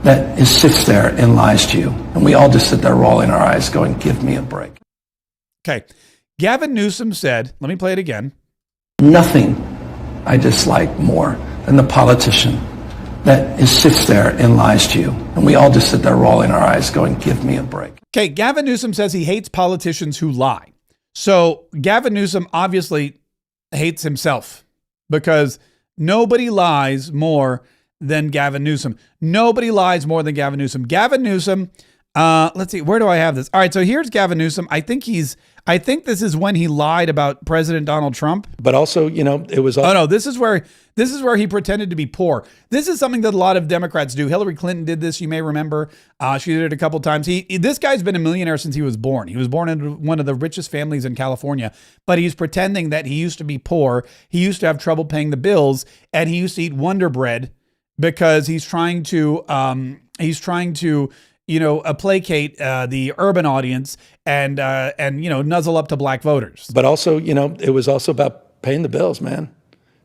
that sits there and lies to you. And we all just sit there rolling our eyes going, give me a break. Okay. Gavin Newsom said, let me play it again. Nothing I dislike more than the politician that sits there and lies to you. And we all just sit there rolling our eyes going, give me a break. Okay. Gavin Newsom says he hates politicians who lie. So Gavin Newsom obviously hates himself because nobody lies more than Gavin Newsom. Nobody lies more than Gavin Newsom. Gavin Newsom, let's see, where do I have this? All right, so here's Gavin Newsom. I think this is when he lied about President Donald Trump. But also, it was... Oh, no, this is where he pretended to be poor. This is something that a lot of Democrats do. Hillary Clinton did this, you may remember. She did it a couple times. This guy's been a millionaire since he was born. He was born into one of the richest families in California, but he's pretending that he used to be poor. He used to have trouble paying the bills, and he used to eat Wonder Bread because he's trying to placate the urban audience and nuzzle up to black voters. But also, it was also about paying the bills, man.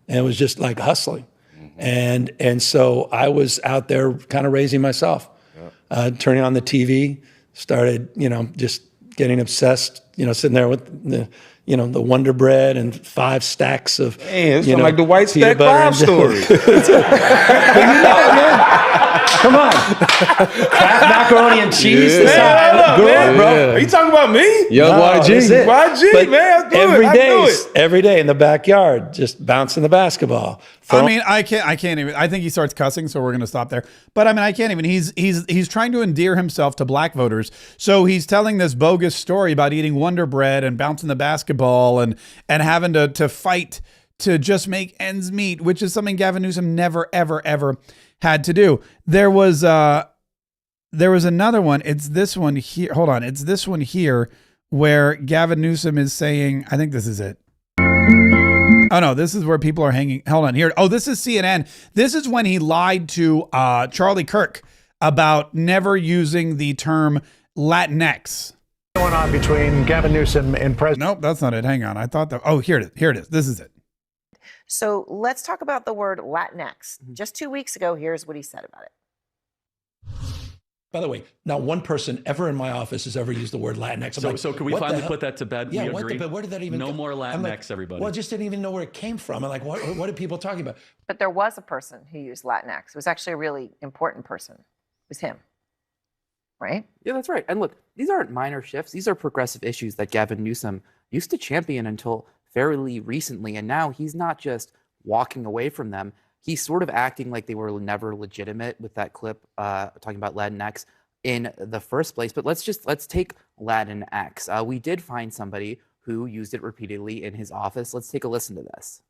And it was just like hustling. And so I was out there kind of raising myself, turning on the TV, started, just getting obsessed, sitting there with the Wonder Bread and 5 stacks of, it's like the White Stack Bob story. Come on. Kraft macaroni and cheese. Yeah. Man, bro. Are you talking about me? Young YG. YG, man. Every day in the backyard, just bouncing the basketball. I can't even. I think he starts cussing, so we're going to stop there. But I can't even. He's trying to endear himself to black voters. So he's telling this bogus story about eating Wonder Bread and bouncing the basketball and having to fight to just make ends meet, which is something Gavin Newsom never, ever, ever had to do. There was another one. It's this one here. Hold on. It's this one here where Gavin Newsom is saying, I think this is it. Oh, no, this is where people are hanging. Hold on here. Oh, this is CNN. This is when he lied to Charlie Kirk about never using the term Latinx. Going on between Gavin Newsom and President. Nope, that's not it. Hang on. I thought that. Oh, here it is. Here it is. This is it. So let's talk about the word Latinx. Just 2 weeks ago, here's what he said about it. By the way, not one person ever in my office has ever used the word Latinx. So can we finally put that to bed? Yeah, we agree? where did that even No go? more Latinx, like, everybody. Well, I just didn't even know where it came from. I'm like, what are people talking about? But there was a person who used Latinx. It was actually a really important person. It was him. Right? Yeah, that's right. And look, these aren't minor shifts. These are progressive issues that Gavin Newsom used to champion until fairly recently. And now he's not just walking away from them. He's sort of acting like they were never legitimate with that clip talking about Latinx in the first place. But let's take Latinx. We did find somebody who used it repeatedly in his office. Let's take a listen to this.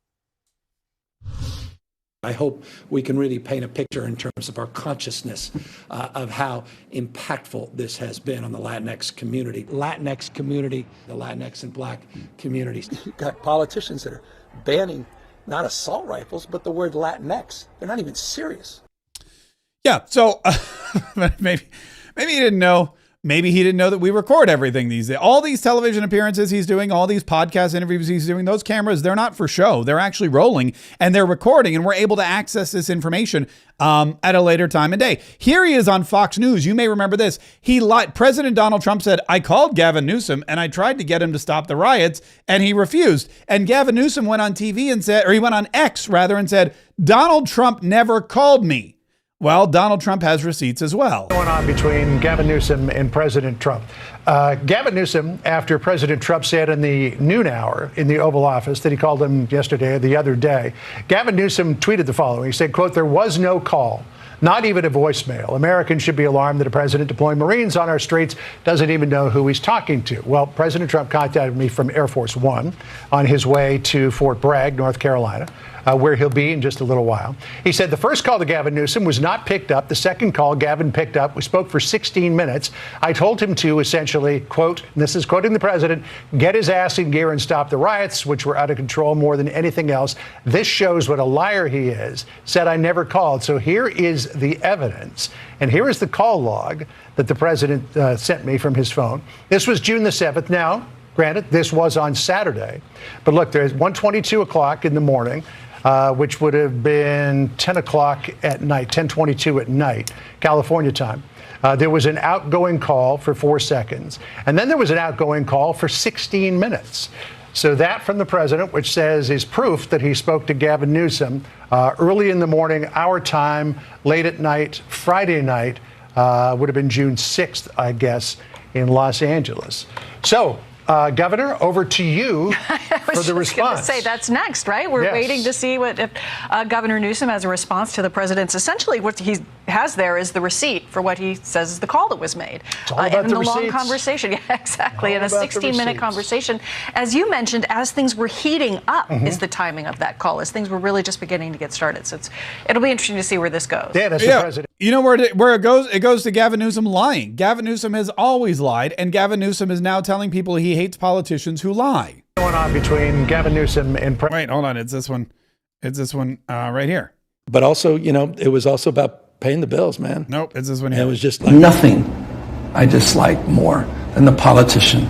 I hope we can really paint a picture in terms of our consciousness of how impactful this has been on the Latinx community. The Latinx and Black communities. You've got politicians that are banning not assault rifles, but the word Latinx. They're not even serious. Yeah, so maybe he didn't know. Maybe he didn't know that we record everything these days. All these television appearances he's doing, all these podcast interviews he's doing, those cameras, they're not for show. They're actually rolling and they're recording, and we're able to access this information at a later time and day. Here he is on Fox News. You may remember this. He lied. President Donald Trump said, I called Gavin Newsom and I tried to get him to stop the riots and he refused. And Gavin Newsom went on TV and said, or he went on X rather and said, Donald Trump never called me. Well, Donald Trump has receipts as well. Going on between Gavin Newsom and President Trump. Gavin Newsom, after President Trump said in the noon hour in the Oval Office that he called him yesterday or the other day, Gavin Newsom tweeted the following. He said, quote, there was no call, not even a voicemail. Americans should be alarmed that a president deploying Marines on our streets doesn't even know who he's talking to. Well, President Trump contacted me from Air Force One on his way to Fort Bragg, North Carolina. Where he'll be in just a little while. He said the first call to Gavin Newsom was not picked up. The second call Gavin picked up. We spoke for 16 minutes. I told him to essentially, quote, and this is quoting the president, get his ass in gear and stop the riots, which were out of control more than anything else. This shows what a liar he is. Said I never called. So here is the evidence. And here is the call log that the president sent me from his phone. This was June the 7th. Now, granted, this was on Saturday. But look, there's 1:22 o'clock in the morning. Which would have been 10 o'clock at night, 10:22 at night, California time. There was an outgoing call for 4 seconds. And then there was an outgoing call for 16 minutes. So that from the president, which says is proof that he spoke to Gavin Newsom early in the morning, our time, late at night, Friday night, would have been June 6th, I guess, in Los Angeles. So, Governor, over to you for the response. I was going to say that's next, right? We're waiting to see what if Governor Newsom has a response to the president's. Essentially, what he has there is the receipt for what he says is the call that was made. It's all about in the long conversation. Yeah, exactly. In a 16-minute conversation. As you mentioned, as things were heating up is the timing of that call, as things were really just beginning to get started. So it'll be interesting to see where this goes. Yeah, that's the president. You know where it goes? It goes to Gavin Newsom lying. Gavin Newsom has always lied, and Gavin Newsom is now telling people he hates politicians who lie. Going on between Gavin Newsom and wait, hold on. It's this one. It's this one right here. But also, you know, it was also about paying the bills, man. Nope, it's this one here. It was just like nothing I dislike more than the politician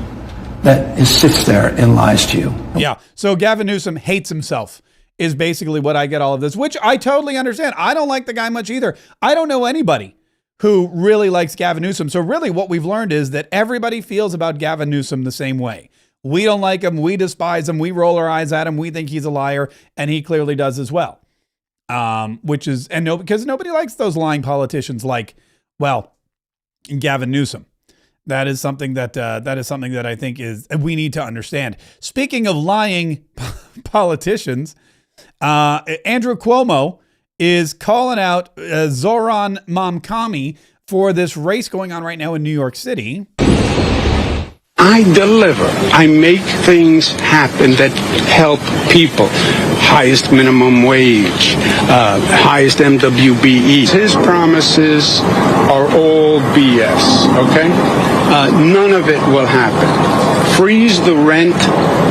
that sits there and lies to you. Yeah. So Gavin Newsom hates himself is basically what I get all of this, which I totally understand. I don't like the guy much either. I don't know anybody who really likes Gavin Newsom. So really what we've learned is that everybody feels about Gavin Newsom the same way. We don't like him. We despise him. We roll our eyes at him. We think he's a liar, and he clearly does as well. Because nobody likes those lying politicians like, well, Gavin Newsom. That is something that I think we need to understand. Speaking of lying politicians, Andrew Cuomo is calling out Zoran Mamdani for this race going on right now in New York City. I deliver. I make things happen that help people. Highest minimum wage, highest MWBE. His promises are all BS, okay? None of it will happen. Freeze the rent.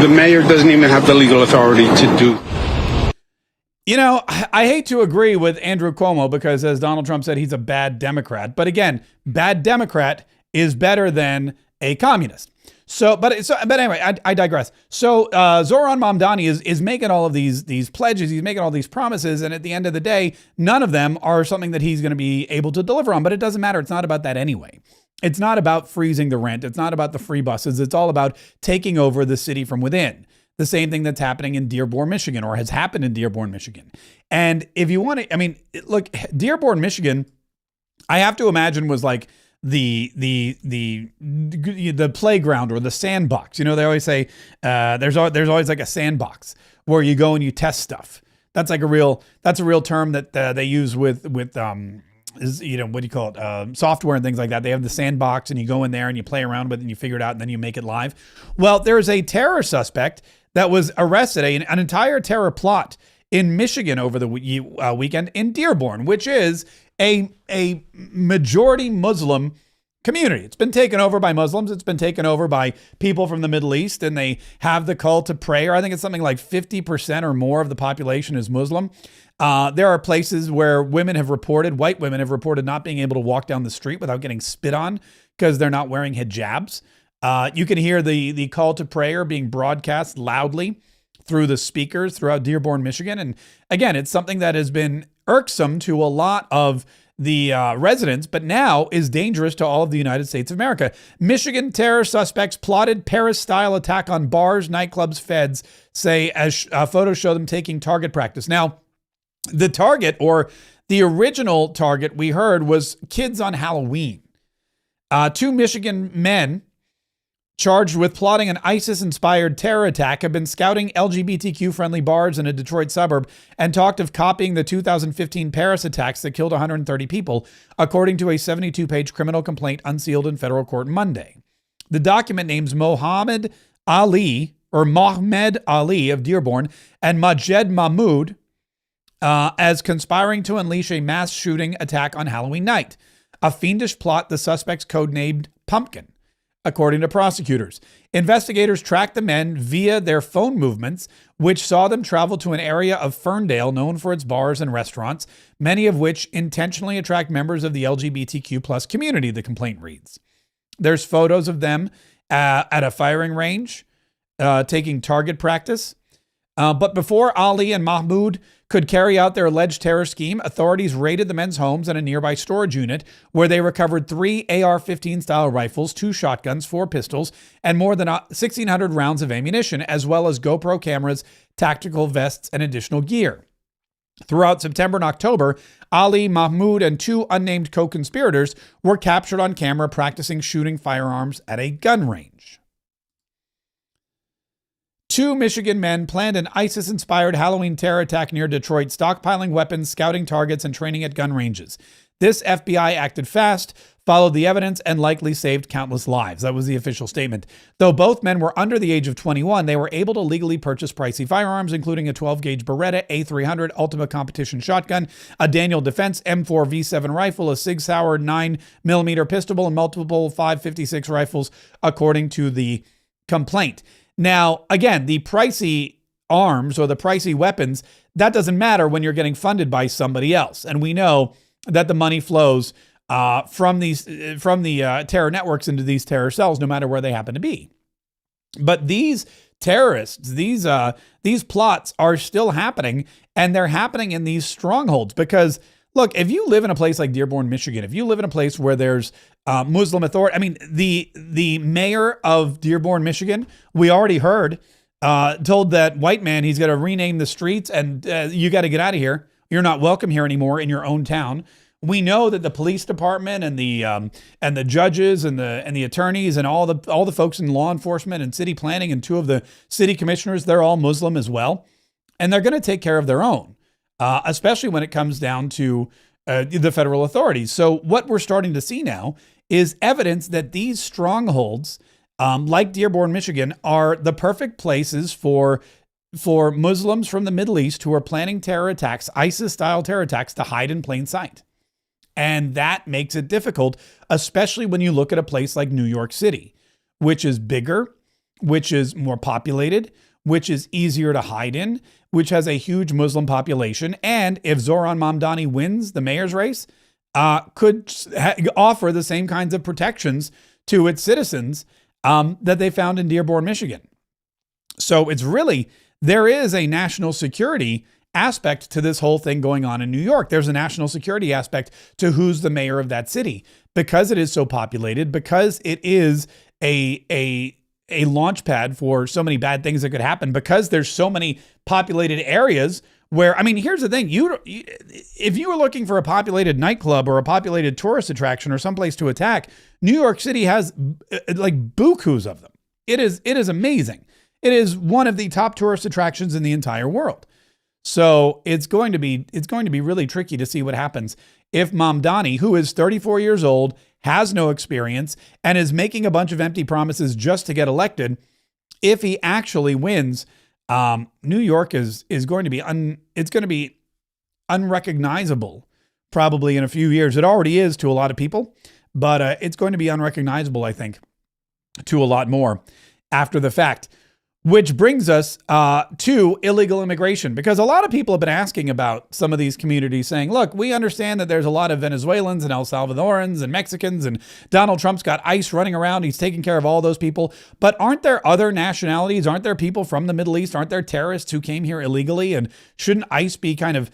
The mayor doesn't even have the legal authority to do. You know, I hate to agree with Andrew Cuomo because, as Donald Trump said, he's a bad Democrat. But again, bad Democrat is better than a communist. But anyway, I digress. So Zoran Mamdani is making all of these pledges. He's making all these promises. And at the end of the day, none of them are something that he's going to be able to deliver on. But it doesn't matter. It's not about that anyway. It's not about freezing the rent. It's not about the free buses. It's all about taking over the city from within. The same thing that's happening in Dearborn, Michigan, or has happened in Dearborn, Michigan. And if you want to, I mean, look, Dearborn, Michigan, I have to imagine was like the playground or the sandbox. You know, they always say there's always like a sandbox where you go and you test stuff. That's a real term that they use with is, you know, what do you call it? Software and things like that. They have the sandbox and you go in there and you play around with it and you figure it out and then you make it live. Well, there's a terror suspect that was arrested, an entire terror plot in Michigan over the weekend in Dearborn, which is a majority Muslim community. It's been taken over by Muslims. It's been taken over by people from the Middle East, and they have the call to prayer. I think it's something like 50% or more of the population is Muslim. There are places where white women have reported not being able to walk down the street without getting spit on because they're not wearing hijabs. You can hear the call to prayer being broadcast loudly through the speakers throughout Dearborn, Michigan. And again, it's something that has been irksome to a lot of the residents, but now is dangerous to all of the United States of America. Michigan terror suspects plotted Paris-style attack on bars, nightclubs, feds say, as photos show them taking target practice. Now, the target, or the original target we heard, was kids on Halloween. 2 Michigan men charged with plotting an ISIS-inspired terror attack have been scouting LGBTQ-friendly bars in a Detroit suburb and talked of copying the 2015 Paris attacks that killed 130 people, according to a 72-page criminal complaint unsealed in federal court Monday. The document names Mohammed Ali of Dearborn and Majed Mahmoud as conspiring to unleash a mass shooting attack on Halloween night, a fiendish plot the suspects codenamed Pumpkin. According to prosecutors, investigators tracked the men via their phone movements, which saw them travel to an area of Ferndale known for its bars and restaurants, many of which intentionally attract members of the LGBTQ plus community, the complaint reads. There's photos of them at a firing range, taking target practice. But before Ali and Mahmoud could carry out their alleged terror scheme, authorities raided the men's homes and a nearby storage unit where they recovered 3 AR-15 style rifles, 2 shotguns, 4 pistols, and more than 1,600 rounds of ammunition, as well as GoPro cameras, tactical vests, and additional gear. Throughout September and October, Ali, Mahmoud, and 2 unnamed co-conspirators were captured on camera practicing shooting firearms at a gun range. 2 Michigan men planned an ISIS-inspired Halloween terror attack near Detroit, stockpiling weapons, scouting targets, and training at gun ranges. This FBI acted fast, followed the evidence, and likely saved countless lives. That was the official statement. Though both men were under the age of 21, they were able to legally purchase pricey firearms, including a 12-gauge Beretta A300 Ultima Competition shotgun, a Daniel Defense M4 V7 rifle, a Sig Sauer 9mm pistol, and multiple 5.56 rifles, according to the complaint. Now, again, the pricey arms or the pricey weapons, that doesn't matter when you're getting funded by somebody else. And we know that the money flows from the terror networks into these terror cells, no matter where they happen to be. But these terrorists, these plots are still happening, and they're happening in these strongholds because, look, if you live in a place like Dearborn, Michigan, if you live in a place where there's Muslim authority, I mean, the mayor of Dearborn, Michigan, we already heard, told that white man he's got to rename the streets and you got to get out of here. You're not welcome here anymore in your own town. We know that the police department and the judges and the attorneys and all the folks in law enforcement and city planning and 2 of the city commissioners, they're all Muslim as well, and they're going to take care of their own. Especially when it comes down to the federal authorities. So what we're starting to see now is evidence that these strongholds like Dearborn, Michigan, are the perfect places for Muslims from the Middle East who are planning terror attacks, ISIS-style terror attacks, to hide in plain sight. And that makes it difficult, especially when you look at a place like New York City, which is bigger, which is more populated, which is easier to hide in, which has a huge Muslim population. And if Zohran Mamdani wins the mayor's race, could offer the same kinds of protections to its citizens that they found in Dearborn, Michigan. So it's really, there is a national security aspect to this whole thing going on in New York. There's a national security aspect to who's the mayor of that city, because it is so populated, because it is a launch pad for so many bad things that could happen, because there's so many populated areas where, I mean, here's the thing, if you were looking for a populated nightclub or a populated tourist attraction or someplace to attack, New York City has like bukus of them. It is amazing. It is one of the top tourist attractions in the entire world. So it's going to be really tricky to see what happens if Mamdani, who is 34 years old, has no experience, and is making a bunch of empty promises just to get elected. If he actually wins, New York is going to be it's going to be unrecognizable probably in a few years. It already is to a lot of people, but it's going to be unrecognizable, I think, to a lot more after the fact. Which brings us to illegal immigration, because a lot of people have been asking about some of these communities, saying, look, we understand that there's a lot of Venezuelans and El Salvadorans and Mexicans, and Donald Trump's got ICE running around. He's taking care of all those people. But aren't there other nationalities? Aren't there people from the Middle East? Aren't there terrorists who came here illegally? And shouldn't ICE be kind of,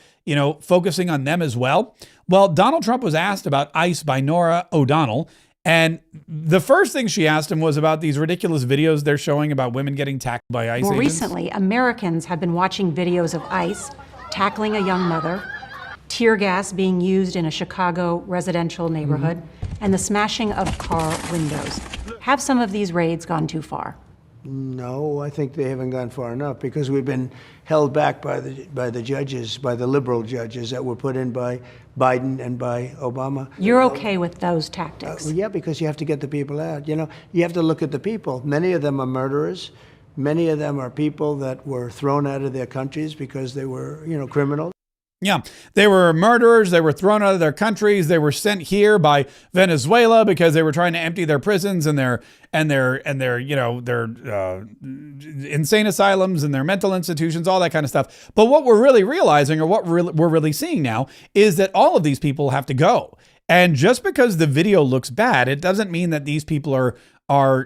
focusing on them as well? Well, Donald Trump was asked about ICE by Norah O'Donnell. And the first thing she asked him was about these ridiculous videos they're showing about women getting tackled by ICE More agents. recently, Americans have been watching videos of ICE tackling a young mother, tear gas being used in a Chicago residential neighborhood, and the smashing of car windows. Have some of these raids gone too far? No, I think they haven't gone far enough, because we've been held back by the judges, by the liberal judges that were put in by Biden and by Obama. You're okay with those tactics? Yeah, because you have to get the people out. You have to look at the people. Many of them are murderers. Many of them are people that were thrown out of their countries because they were, criminals. Yeah, they were murderers. They were thrown out of their countries. They were sent here by Venezuela because they were trying to empty their prisons and their insane asylums and their mental institutions, all that kind of stuff. But what we're really realizing, or what we're really seeing now, is that all of these people have to go. And just because the video looks bad, it doesn't mean that these people are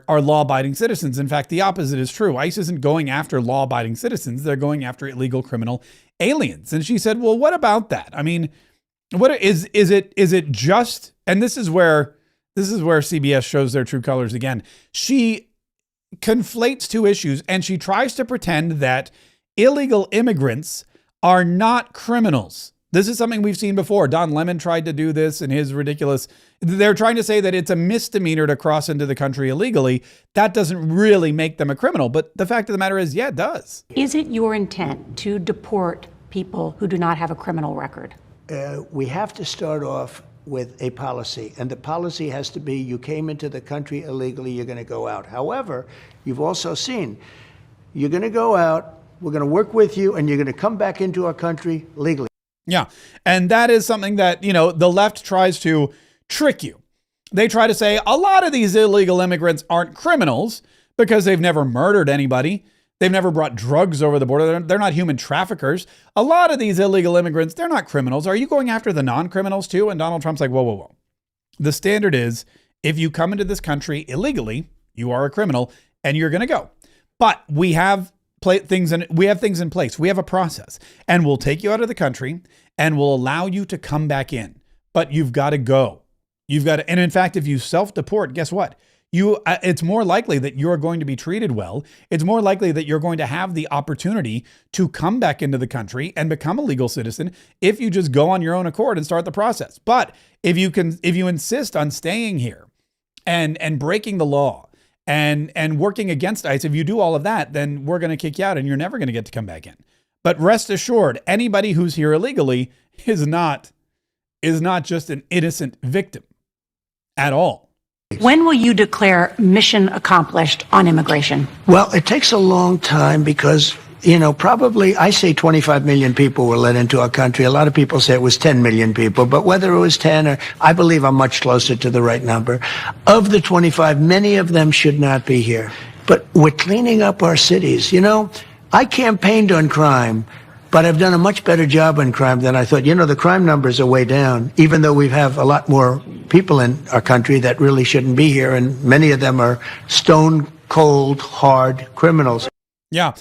law-abiding citizens. In fact, the opposite is true. ICE isn't going after law-abiding citizens. They're going after illegal criminal aliens. And she said, well, what about that? I mean, what is it just, and this is where CBS shows their true colors again. She conflates two issues, and she tries to pretend that illegal immigrants are not criminals. This is something we've seen before. Don Lemon tried to do this in his ridiculous. They're trying to say that it's a misdemeanor to cross into the country illegally. That doesn't really make them a criminal. But the fact of the matter is, yeah, it does. Is it your intent to deport people who do not have a criminal record? We have to start off with a policy. And the policy has to be, you came into the country illegally, you're going to go out. However, you've also seen, you're going to go out, we're going to work with you, and you're going to come back into our country legally. Yeah. And that is something that, the left tries to trick you. They try to say a lot of these illegal immigrants aren't criminals because they've never murdered anybody. They've never brought drugs over the border. They're not human traffickers. A lot of these illegal immigrants, they're not criminals. Are you going after the non-criminals too? And Donald Trump's like, whoa, whoa, whoa. The standard is, if you come into this country illegally, you are a criminal and you're going to go. But we have things in place. We have a process, and we'll take you out of the country and we'll allow you to come back in. But you've got to go. And in fact, if you self-deport, guess what? It's more likely that you're going to be treated well. It's more likely that you're going to have the opportunity to come back into the country and become a legal citizen if you just go on your own accord and start the process. But if you insist on staying here and breaking the law and working against ICE, if you do all of that, then we're going to kick you out and you're never going to get to come back in. But rest assured, anybody who's here illegally is not just an innocent victim at all. When will you declare mission accomplished on immigration? Well, it takes a long time because, probably I say 25 million people were let into our country. A lot of people say it was 10 million people, but whether it was 10 or I believe I'm much closer to the right number. Of the 25, many of them should not be here. But we're cleaning up our cities. I campaigned on crime, but I've done a much better job on crime than I thought. The crime numbers are way down, even though we have a lot more people in our country that really shouldn't be here, and many of them are stone cold, hard criminals. Yeah.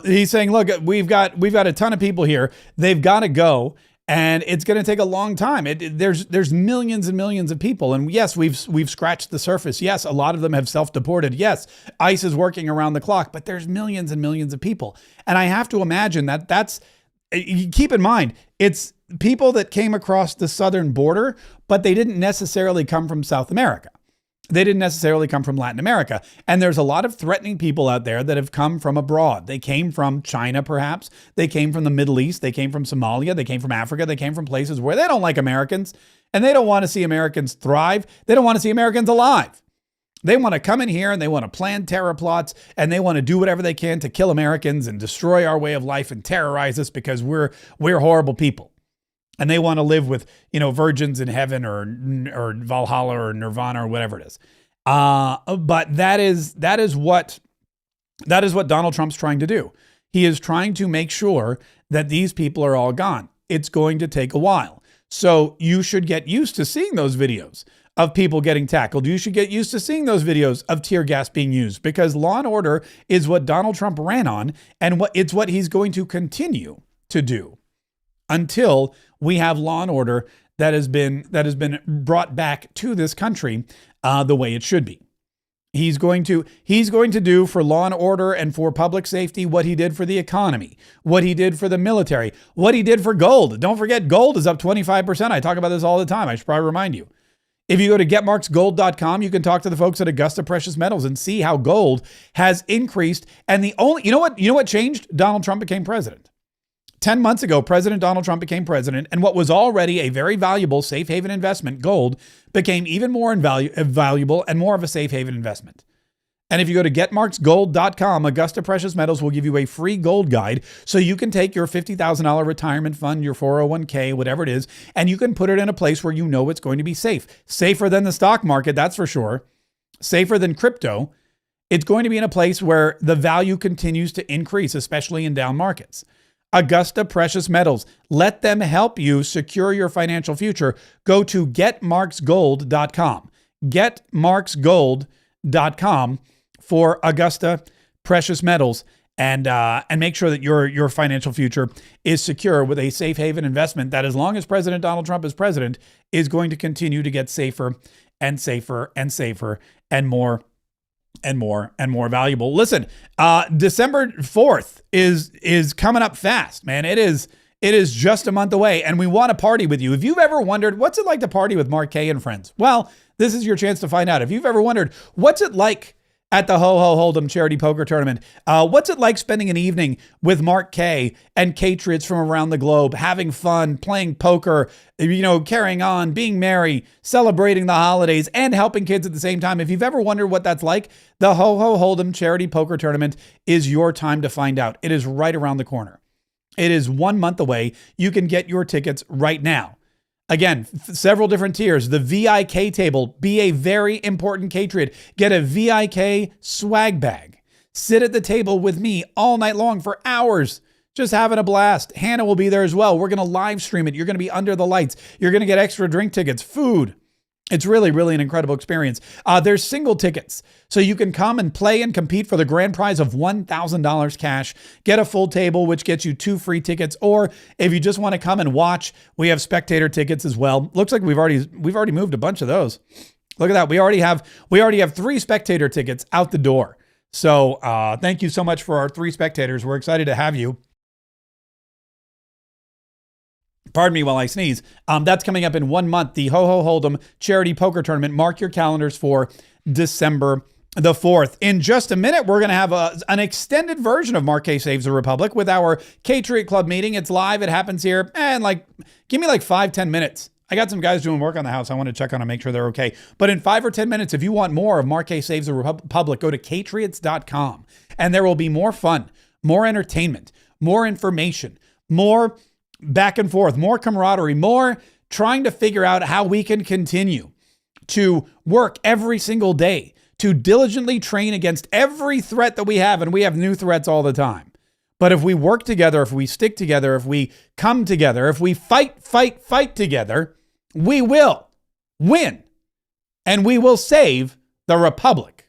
He's saying, look, we've got a ton of people here. They've got to go. And it's going to take a long time. There's millions and millions of people. And yes, we've scratched the surface. Yes, a lot of them have self-deported. Yes, ICE is working around the clock, but there's millions and millions of people. And I have to imagine keep in mind, it's people that came across the southern border, but they didn't necessarily come from South America. They didn't necessarily come from Latin America. And there's a lot of threatening people out there that have come from abroad. They came from China, perhaps. They came from the Middle East. They came from Somalia. They came from Africa. They came from places where they don't like Americans and they don't want to see Americans thrive. They don't want to see Americans alive. They want to come in here and they want to plan terror plots and they want to do whatever they can to kill Americans and destroy our way of life and terrorize us because we're horrible people. And they want to live with, virgins in heaven or Valhalla or Nirvana or whatever it is. But that is what Donald Trump's trying to do. He is trying to make sure that these people are all gone. It's going to take a while. So you should get used to seeing those videos of people getting tackled. You should get used to seeing those videos of tear gas being used because law and order is what Donald Trump ran on and it's what he's going to continue to do until we have law and order that has been brought back to this country the way it should be. He's going to do for law and order and for public safety what he did for the economy, what he did for the military, what he did for gold. Don't forget, gold is up 25%. I talk about this all the time. I should probably remind you. If you go to getmarksgold.com, you can talk to the folks at Augusta Precious Metals and see how gold has increased. And you know what changed? Donald Trump became president. 10 months ago, President Donald Trump became president, and what was already a very valuable safe haven investment, gold, became even more valuable and more of a safe haven investment. And if you go to getmarksgold.com, Augusta Precious Metals will give you a free gold guide so you can take your $50,000 retirement fund, your 401k, whatever it is, and you can put it in a place where you know it's going to be safe. Safer than the stock market, that's for sure. Safer than crypto. It's going to be in a place where the value continues to increase, especially in down markets. Augusta Precious Metals. Let them help you secure your financial future. Go to getmarksgold.com. Getmarksgold.com for Augusta Precious Metals and make sure that your financial future is secure with a safe haven investment that, as long as President Donald Trump is president, is going to continue to get safer and safer and safer and more and more and more valuable. Listen, December 4th is coming up fast, man. It is just a month away, and we want to party with you. If you've ever wondered what's it like to party with Mark Kaye and friends, well, this is your chance to find out. If you've ever wondered what's it like at the Ho Ho Hold'em charity poker tournament, what's it like spending an evening with Mark Kaye and Patriots from around the globe, having fun, playing poker, carrying on, being merry, celebrating the holidays, and helping kids at the same time? If you've ever wondered what that's like, the Ho Ho Hold'em charity poker tournament is your time to find out. It is right around the corner. It is 1 month away. You can get your tickets right now. Again, several different tiers. The VIK table, be a very important Patriot. Get a VIK swag bag. Sit at the table with me all night long for hours, just having a blast. Hannah will be there as well. We're going to live stream it. You're going to be under the lights. You're going to get extra drink tickets, food. It's really, really an incredible experience. There's single tickets, so you can come and play and compete for the grand prize of $1,000 cash. Get a full table, which gets you 2 free tickets. Or if you just want to come and watch, we have spectator tickets as well. Looks like we've already moved a bunch of those. Look at that. We already have 3 spectator tickets out the door. So thank you so much for our 3 spectators. We're excited to have you. Pardon me while I sneeze. That's coming up in 1 month. The Ho Ho Hold'em charity poker tournament. Mark your calendars for December the 4th. In just a minute, we're going to have an extended version of Mark Kaye Saves the Republic with our Patriot Club meeting. It's live. It happens here. And give me 5-10 minutes. I got some guys doing work on the house. I want to check on them, make sure they're okay. But in 5 or 10 minutes, if you want more of Mark Kaye Saves the Republic, go to Katriots.com. And there will be more fun, more entertainment, more information, more back and forth, more camaraderie, more trying to figure out how we can continue to work every single day, to diligently train against every threat that we have. And we have new threats all the time. But if we work together, if we stick together, if we come together, if we fight together, we will win and we will save the Republic.